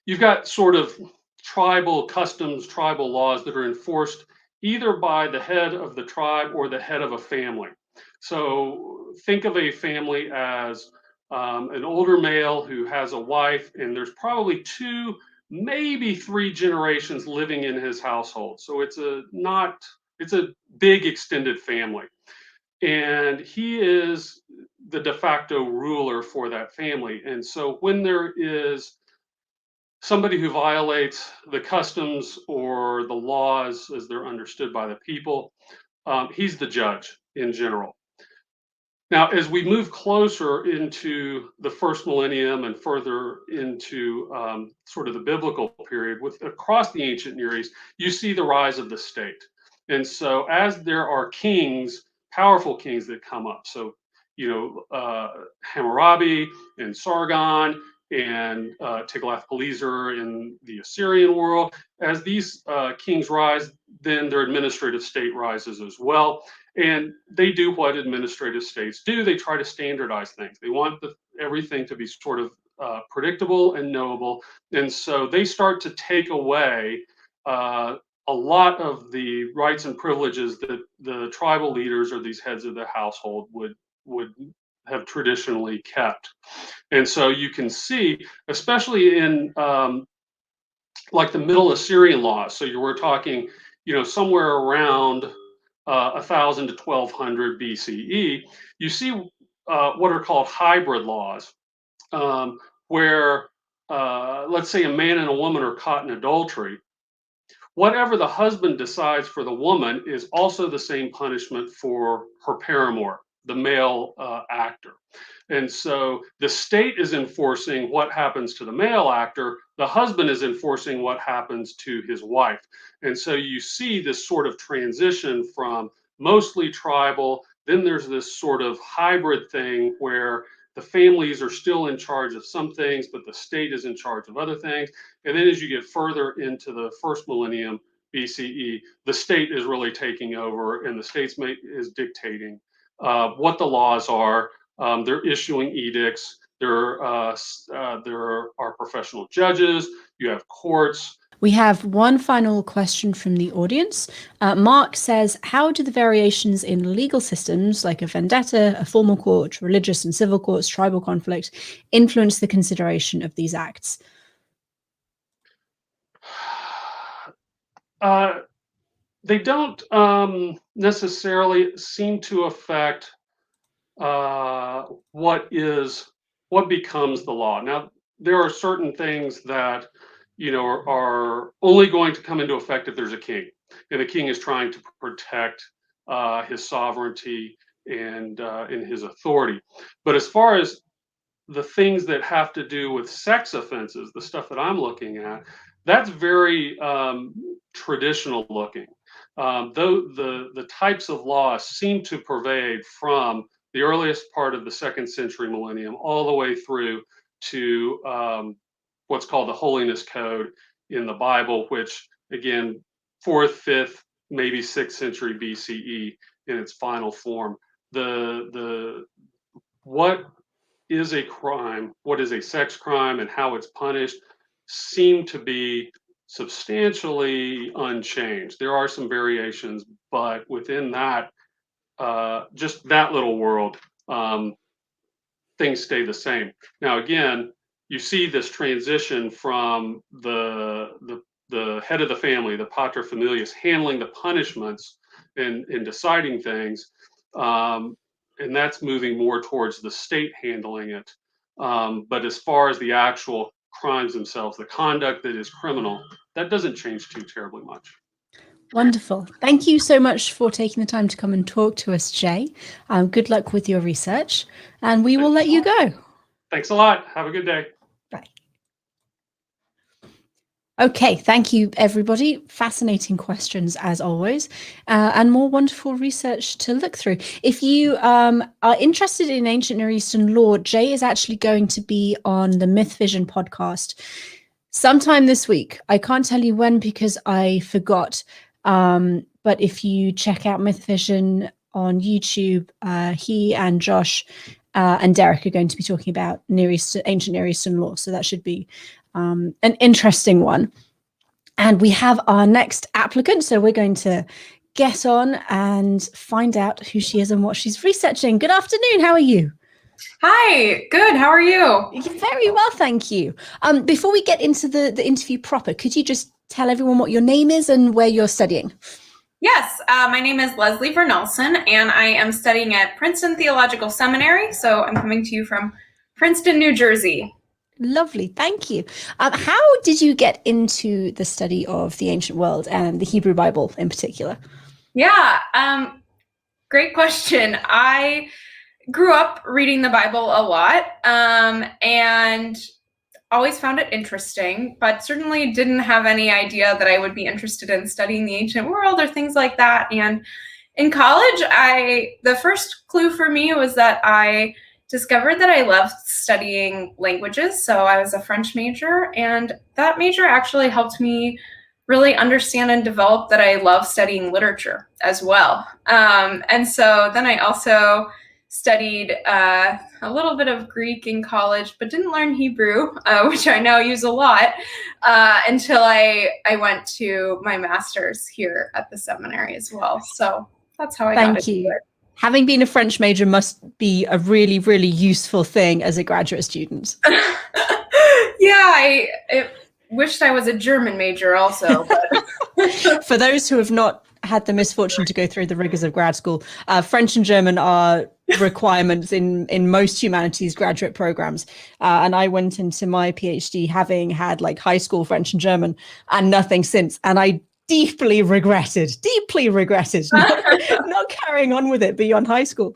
you've got sort of tribal customs, tribal laws that are enforced either by the head of the tribe or the head of a family. So think of a family as an older male who has a wife, and there's probably 2, maybe 3 generations living in his household. So it's a big extended family. And he is the de facto ruler for that family. And so when there is somebody who violates the customs or the laws as they're understood by the people, he's the judge in general. Now, as we move closer into the first millennium and further into sort of the biblical period, across the ancient Near East, you see the rise of the state. And so as there are kings, powerful kings that come up, so Hammurabi and Sargon and Tiglath-Pileser in the Assyrian world, as these kings rise, then their administrative state rises as well. And they do what administrative states do. They try to standardize things. They want everything to be sort of predictable and knowable. And so they start to take away a lot of the rights and privileges that the tribal leaders or these heads of the household would have traditionally kept. And so you can see, especially in like the Middle Assyrian laws. So you were talking, somewhere around 1000 to 1200 BCE, you see what are called hybrid laws, where let's say a man and a woman are caught in adultery. Whatever the husband decides for the woman is also the same punishment for her paramour, the male actor. And so the state is enforcing what happens to the male actor. The husband is enforcing what happens to his wife. And so you see this sort of transition from mostly tribal. Then there's this sort of hybrid thing where the families are still in charge of some things, but the state is in charge of other things. And then as you get further into the first millennium BCE, the state is really taking over, and the state is dictating what the laws are. They're issuing edicts. There are professional judges. You have courts. We have one final question from the audience. Mark says, how do the variations in legal systems, like a vendetta, a formal court, religious and civil courts, tribal conflict, influence the consideration of these acts? They don't necessarily seem to affect what becomes the law. Now, there are certain things that are only going to come into effect if there's a king, and the king is trying to protect his sovereignty and his authority. But as far as the things that have to do with sex offenses, the stuff that I'm looking at, that's very traditional looking. Though the types of laws seem to pervade from the earliest part of the 2nd century millennium all the way through to what's called the Holiness Code in the Bible, which again, 4th, 5th, maybe 6th century BCE in its final form. What is a crime, what is a sex crime, and how it's punished seem to be substantially unchanged. There are some variations, but within that, just that little world, things stay the same. Now, again, you see this transition from the head of the family, the paterfamilias, handling the punishments and deciding things, and that's moving more towards the state handling it. But as far as the actual crimes themselves, the conduct that is criminal, that doesn't change too terribly much. Wonderful. Thank you so much for taking the time to come and talk to us, Jay. Good luck with your research, and we will let you go. Thanks a lot. Have a good day. Bye. Okay, thank you, everybody. Fascinating questions, as always, and more wonderful research to look through. If you are interested in ancient Near Eastern law, Jay is actually going to be on the Myth Vision podcast sometime this week. I can't tell you when because I forgot. But if you check out Myth Vision on YouTube, he and Josh and Derek are going to be talking about ancient Near Eastern law. So that should be an interesting one. And we have our next applicant. So we're going to get on and find out who she is and what she's researching. Good afternoon. How are you? Hi, good. How are you? Very well, thank you. Before we get into the interview proper, could you just tell everyone what your name is and where you're studying? Yes, my name is Leslie Fornelson, and I am studying at Princeton Theological Seminary. So I'm coming to you from Princeton, New Jersey. Lovely, thank you. How did you get into the study of the ancient world and the Hebrew Bible in particular? Yeah, great question. I grew up reading the Bible a lot and always found it interesting, but certainly didn't have any idea that I would be interested in studying the ancient world or things like that. And in college, the first clue for me was that I discovered that I loved studying languages. So I was a French major, and that major actually helped me really understand and develop that I love studying literature as well. And so then I also studied a little bit of Greek in college, but didn't learn Hebrew, which I now use a lot, until I went to my master's here at the seminary as well. So that's how I got into it. Having been a French major must be a really, really useful thing as a graduate student. Yeah, I wished I was a German major also. But For those who have not had the misfortune to go through the rigors of grad school, French and German are requirements in most humanities graduate programs. And I went into my PhD having had like high school French and German and nothing since. And I deeply regretted not carrying on with it beyond high school.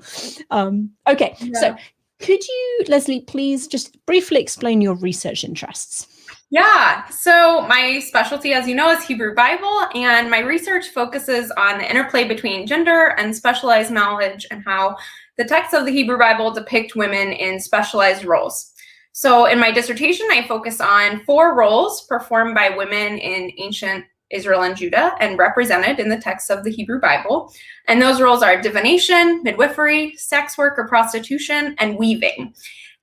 Okay, yeah. So Could you, Leslie, please just briefly explain your research interests? Yeah, so my specialty, as you know, is Hebrew Bible, and my research focuses on the interplay between gender and specialized knowledge and how the texts of the Hebrew Bible depict women in specialized roles. So in my dissertation, I focus on 4 roles performed by women in ancient Israel and Judah and represented in the texts of the Hebrew Bible. And those roles are divination, midwifery, sex work or prostitution, and weaving.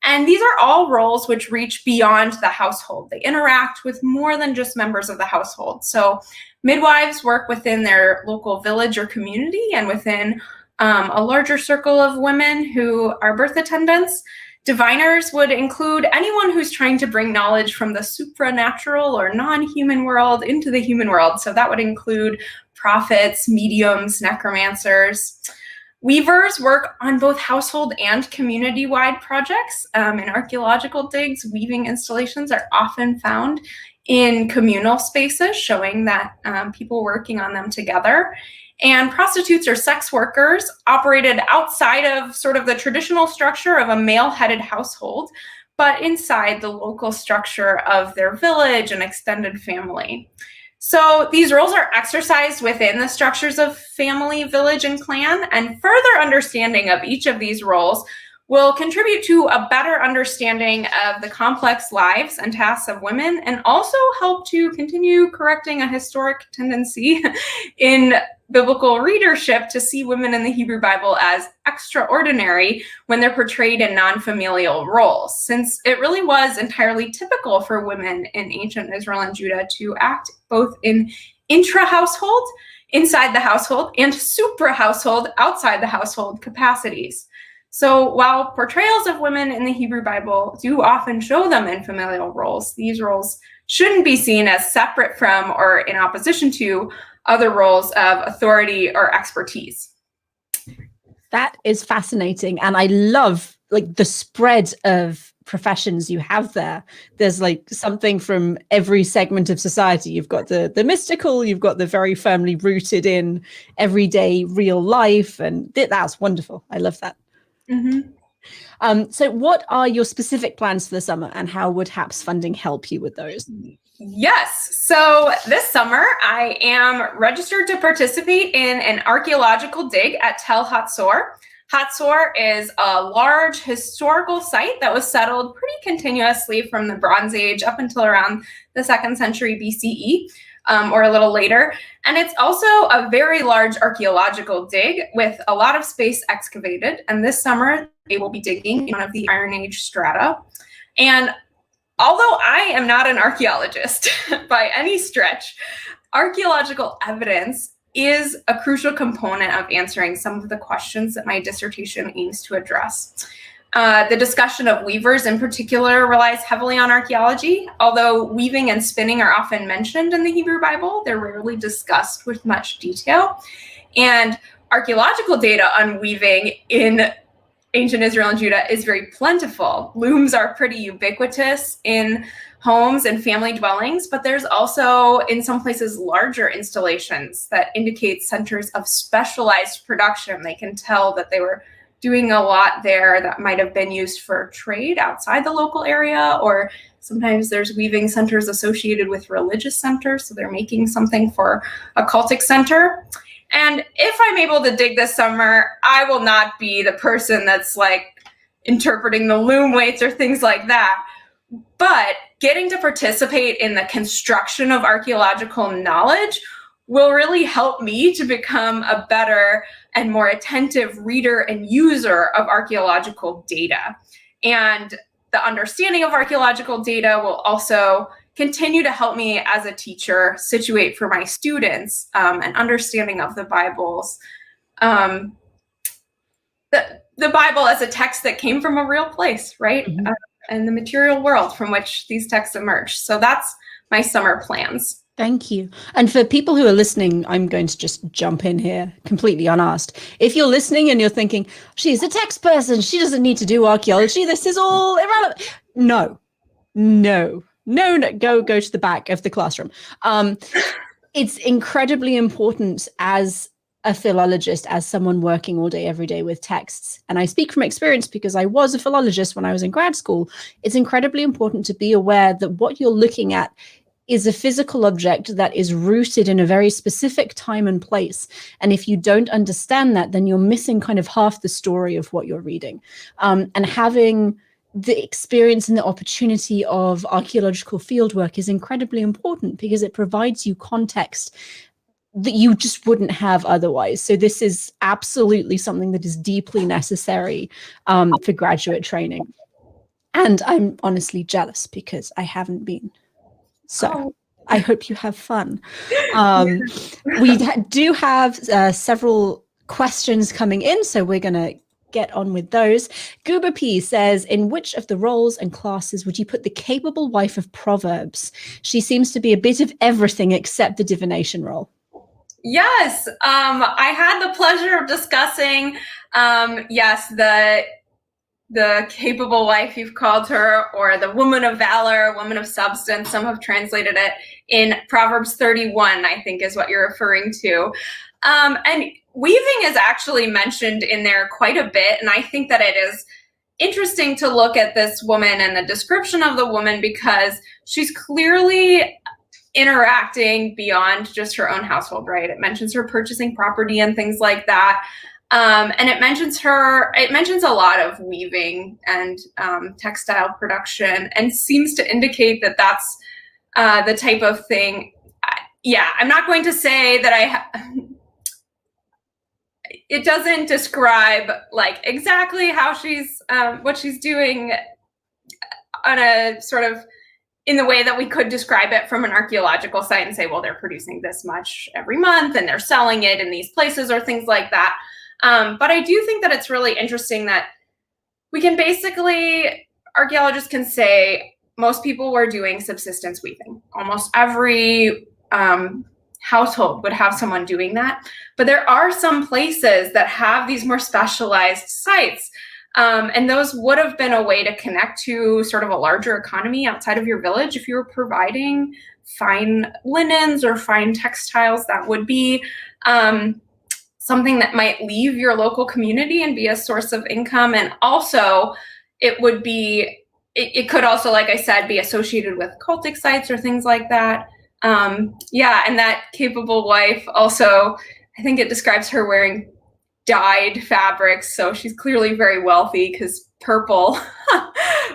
And these are all roles which reach beyond the household. They interact with more than just members of the household. So midwives work within their local village or community and within a larger circle of women who are birth attendants. Diviners would include anyone who's trying to bring knowledge from the supranatural or non-human world into the human world. So that would include prophets, mediums, necromancers. Weavers work on both household and community-wide projects. In archaeological digs, weaving installations are often found in communal spaces, showing that people working on them together. And prostitutes or sex workers operated outside of sort of the traditional structure of a male-headed household, but inside the local structure of their village and extended family. So these roles are exercised within the structures of family, village, and clan, and further understanding of each of these roles will contribute to a better understanding of the complex lives and tasks of women, and also help to continue correcting a historic tendency in biblical readership to see women in the Hebrew Bible as extraordinary when they're portrayed in non-familial roles, since it really was entirely typical for women in ancient Israel and Judah to act both in intra-household, inside the household, and supra-household, outside the household capacities. So while portrayals of women in the Hebrew Bible do often show them in familial roles, these roles shouldn't be seen as separate from or in opposition to other roles of authority or expertise. That is fascinating. And I love like the spread of professions you have there. There's like something from every segment of society. You've got the mystical, you've got the very firmly rooted in everyday real life. And that's wonderful. I love that. Mm-hmm. So what are your specific plans for the summer, and how would HAPS funding help you with those? Yes. So this summer, I am registered to participate in an archaeological dig at Tel Hatzor. Hatzor is a large historical site that was settled pretty continuously from the Bronze Age up until around the 2nd century BCE. Or a little later. And it's also a very large archaeological dig with a lot of space excavated. And this summer, they will be digging in one of the Iron Age strata. And although I am not an archaeologist by any stretch, archaeological evidence is a crucial component of answering some of the questions that my dissertation aims to address. The discussion of weavers in particular relies heavily on archaeology. Although weaving and spinning are often mentioned in the Hebrew Bible, they're rarely discussed with much detail. And archaeological data on weaving in ancient Israel and Judah is very plentiful. Looms are pretty ubiquitous in homes and family dwellings, but there's also, in some places, larger installations that indicate centers of specialized production. They can tell that they were doing a lot there that might have been used for trade outside the local area, or sometimes there's weaving centers associated with religious centers, so they're making something for a cultic center. And if I'm able to dig this summer, I will not be the person that's like interpreting the loom weights or things like that. But getting to participate in the construction of archaeological knowledge will really help me to become a better and more attentive reader and user of archaeological data. And the understanding of archaeological data will also continue to help me as a teacher situate for my students an understanding of the Bible's, the Bible as a text that came from a real place, right? Mm-hmm. And the material world from which these texts emerged. So that's my summer plans. Thank you. And for people who are listening, I'm going to just jump in here completely unasked. If you're listening and you're thinking, she's a text person, she doesn't need to do archaeology, this is all irrelevant. No, go to the back of the classroom. It's incredibly important as a philologist as someone working all day, every day with texts, and I speak from experience because I was a philologist when I was in grad school, it's incredibly important to be aware that what you're looking at is a physical object that is rooted in a very specific time and place. And if you don't understand that, then you're missing kind of half the story of what you're reading. And having the experience and the opportunity of archaeological fieldwork is incredibly important because it provides you context that you just wouldn't have otherwise. So this is absolutely something that is deeply necessary for graduate training. And I'm honestly jealous because I haven't been. So I hope you have fun. We do have several questions coming in, so we're going to get on with those. Goober P says, in which of the roles and classes would you put the capable wife of Proverbs? She seems to be a bit of everything except the divination role. Yes, I had the pleasure of discussing, yes, the capable wife, you've called her, or the woman of valor, woman of substance. Some have translated it in Proverbs 31, I think is what you're referring to. And weaving is actually mentioned in there quite a bit. And I think that it is interesting to look at this woman and the description of the woman because she's clearly interacting beyond just her own household, right? It mentions her purchasing property and things like that. And it mentions a lot of weaving and textile production and seems to indicate that that's the type of thing. Yeah, I'm not going to say that it doesn't describe like exactly how she's, what she's doing on a sort of in the way that we could describe it from an archaeological site and say, well, they're producing this much every month and they're selling it in these places or things like that. But I do think that it's really interesting that we can basically, archaeologists can say most people were doing subsistence weaving. Almost every household would have someone doing that. But there are some places that have these more specialized sites. And those would have been a way to connect to sort of a larger economy outside of your village. If you were providing fine linens or fine textiles, that would be something that might leave your local community and be a source of income. And also it would be, it could also, like I said, be associated with cultic sites or things like that. Yeah, and that capable wife also, I think it describes her wearing dyed fabrics. So she's clearly very wealthy because purple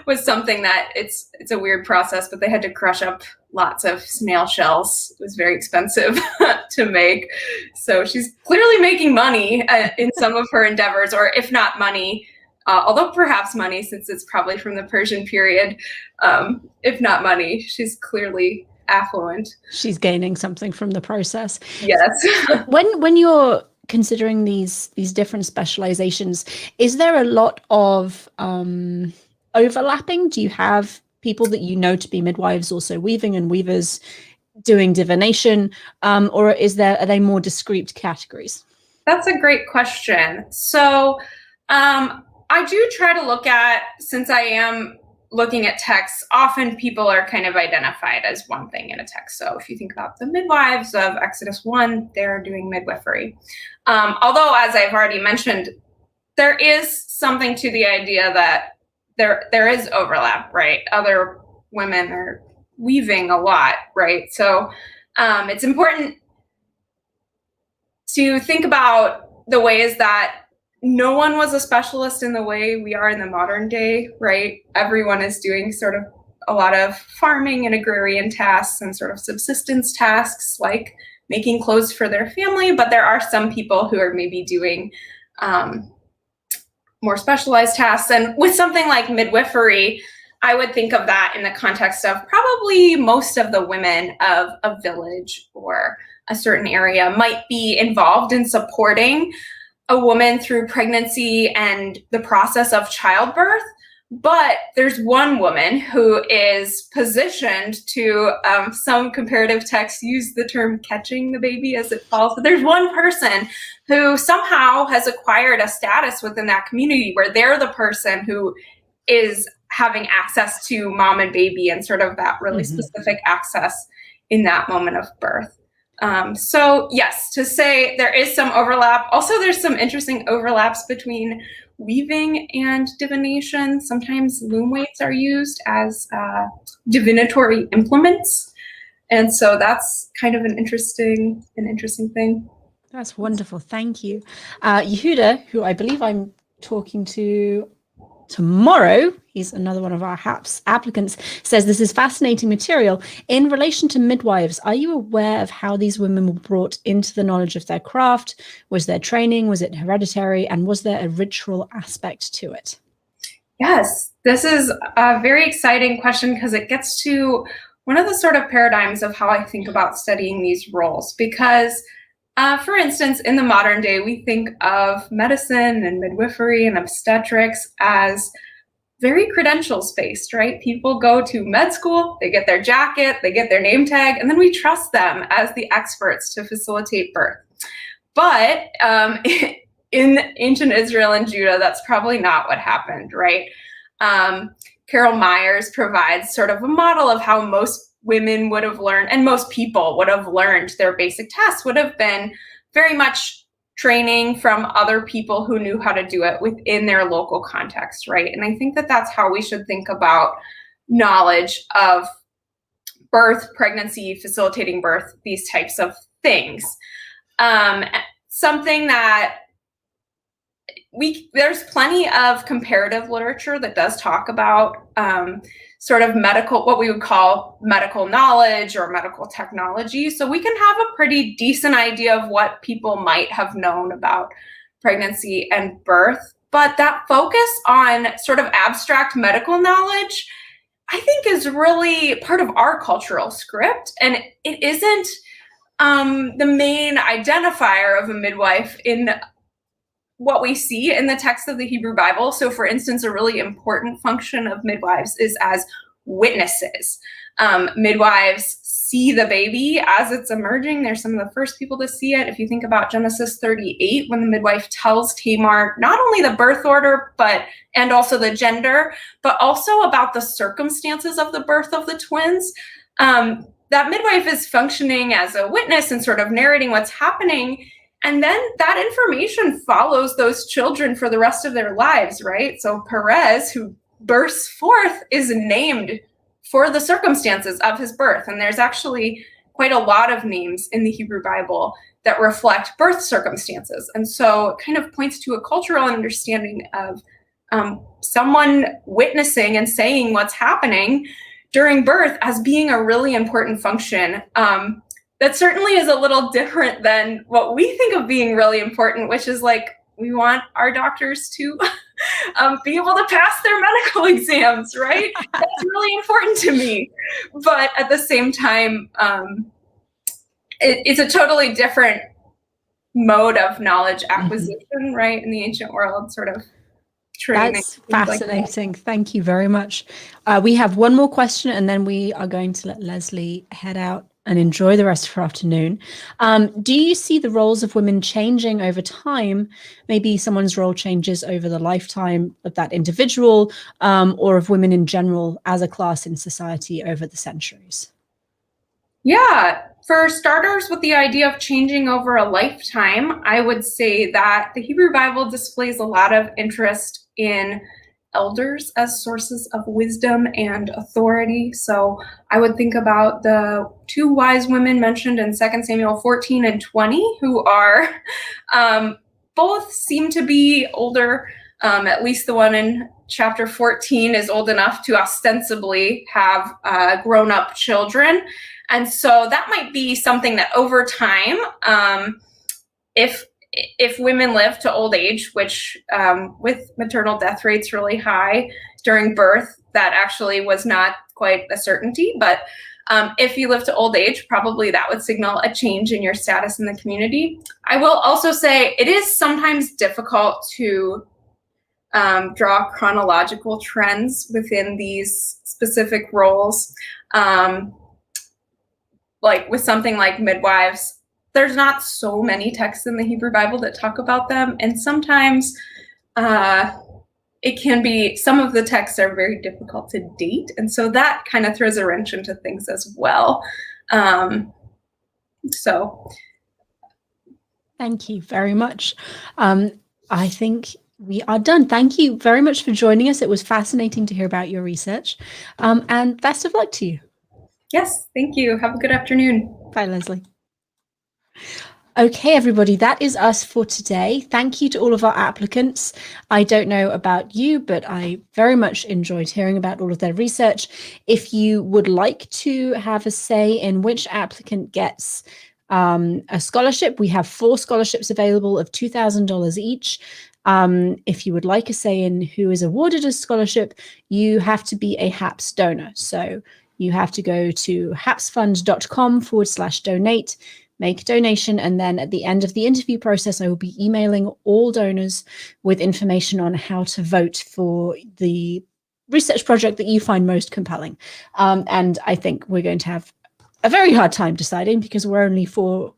was something that it's a weird process, but they had to crush up lots of snail shells. It was very expensive to make. So she's clearly making money in some of her endeavors, or if not money, although perhaps money, since it's probably from the Persian period, if not money, she's clearly affluent. She's gaining something from the process. Yes. When you're considering these different specializations, is there a lot of overlapping? Do you have people that you know to be midwives also weaving and weavers doing divination, or are they more discrete categories? That's a great question. So I do try to look at, since I am looking at texts, often people are kind of identified as one thing in a text. So if you think about the midwives of Exodus 1, they're doing midwifery. Although, as I've already mentioned, there is something to the idea that there is overlap, right? Other women are weaving a lot, right? So it's important to think about the ways that no one was a specialist in the way we are in the modern day, right? Everyone is doing sort of a lot of farming and agrarian tasks and sort of subsistence tasks like making clothes for their family, but there are some people who are maybe doing more specialized tasks. And with something like midwifery, I would think of that in the context of probably most of the women of a village or a certain area might be involved in supporting a woman through pregnancy and the process of childbirth. But there's one woman who is positioned to, some comparative texts use the term catching the baby as it falls. But there's one person who somehow has acquired a status within that community where they're the person who is having access to mom and baby and sort of that really specific access in that moment of birth. So yes, to say there is some overlap. Also, there's some interesting overlaps between weaving and divination. Sometimes loom weights are used as divinatory implements. And so that's kind of an interesting thing. That's wonderful. Thank you. Yehuda, who I believe I'm talking to tomorrow, he's another one of our HAPS applicants, says this is fascinating material. In relation to midwives, are you aware of how these women were brought into the knowledge of their craft? Was there training? Was it hereditary? And was there a ritual aspect to it? Yes, this is a very exciting question because it gets to one of the sort of paradigms of how I think about studying these roles. Because, for instance, in the modern day, we think of medicine and midwifery and obstetrics as very credentials-based, right? People go to med school, they get their jacket, they get their name tag, and then we trust them as the experts to facilitate birth. But in ancient Israel and Judah, that's probably not what happened, right? Carol Myers provides sort of a model of how most women would have learned, and most people would have learned their basic tasks would have been very much training from other people who knew how to do it within their local context, right? And I think that that's how we should think about knowledge of birth, pregnancy, facilitating birth, these types of things. Something that there's plenty of comparative literature that does talk about sort of medical, what we would call medical knowledge or medical technology. So we can have a pretty decent idea of what people might have known about pregnancy and birth. But that focus on sort of abstract medical knowledge, I think, is really part of our cultural script. And it isn't the main identifier of a midwife in what we see in the text of the Hebrew Bible. So for instance, a really important function of midwives is as witnesses. Midwives see the baby as it's emerging. They're some of the first people to see it. If you think about Genesis 38, when the midwife tells Tamar not only the birth order, and also the gender, but also about the circumstances of the birth of the twins, that midwife is functioning as a witness and sort of narrating what's happening. And then that information follows those children for the rest of their lives, right? So Perez, who bursts forth, is named for the circumstances of his birth. And there's actually quite a lot of names in the Hebrew Bible that reflect birth circumstances. And so it kind of points to a cultural understanding of someone witnessing and saying what's happening during birth as being a really important function. That certainly is a little different than what we think of being really important, which is like, we want our doctors to be able to pass their medical exams, right? That's really important to me. But at the same time, it's a totally different mode of knowledge acquisition, right? In the ancient world, sort of training. That's fascinating. Like that. Thank you very much. We have one more question, and then we are going to let Leslie head out and enjoy the rest of her afternoon. Do you see the roles of women changing over time? Maybe someone's role changes over the lifetime of that individual, or of women in general as a class in society over the centuries? Yeah, for starters, with the idea of changing over a lifetime, I would say that the Hebrew Bible displays a lot of interest in elders as sources of wisdom and authority. So I would think about the two wise women mentioned in 2 Samuel 14 and 20, who are both seem to be older. At least the one in chapter 14 is old enough to ostensibly have grown-up children. And so that might be something that over time, if women live to old age, which with maternal death rates really high during birth, that actually was not quite a certainty. But if you live to old age, probably that would signal a change in your status in the community. I will also say it is sometimes difficult to draw chronological trends within these specific roles. Like with something like midwives, there's not so many texts in the Hebrew Bible that talk about them. And sometimes it can be, some of the texts are very difficult to date. And so that kind of throws a wrench into things as well. So Thank you very much. I think we are done. Thank you very much for joining us. It was fascinating to hear about your research. And best of luck to you. yes, thank you. Have a good afternoon. Bye, Leslie. Okay, everybody, that is us for today. Thank you to all of our applicants. I don't know about you, but I very much enjoyed hearing about all of their research. If you would like to have a say in which applicant gets a scholarship, we have 4 scholarships available of $2,000 each. If you would like a say in who is awarded a scholarship, you have to be a HAPS donor. So you have to go to hapsfund.com/donate, make a donation, and then at the end of the interview process, I will be emailing all donors with information on how to vote for the research project that you find most compelling. And I think we're going to have a very hard time deciding because we're only 4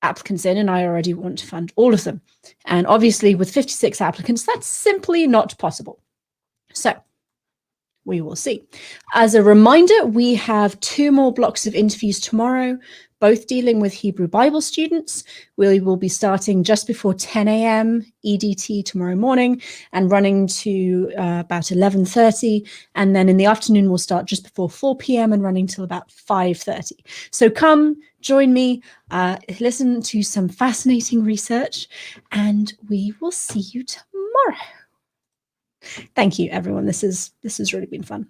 applicants in, and I already want to fund all of them. And obviously with 56 applicants, that's simply not possible. So we will see. As a reminder, we have 2 more blocks of interviews tomorrow, both dealing with Hebrew Bible students. We will be starting just before 10 a.m. EDT tomorrow morning and running to about 11:30. And then in the afternoon, we'll start just before 4 p.m. and running till about 5:30. So come join me, listen to some fascinating research, and we will see you tomorrow. Thank you, everyone. This has really been fun.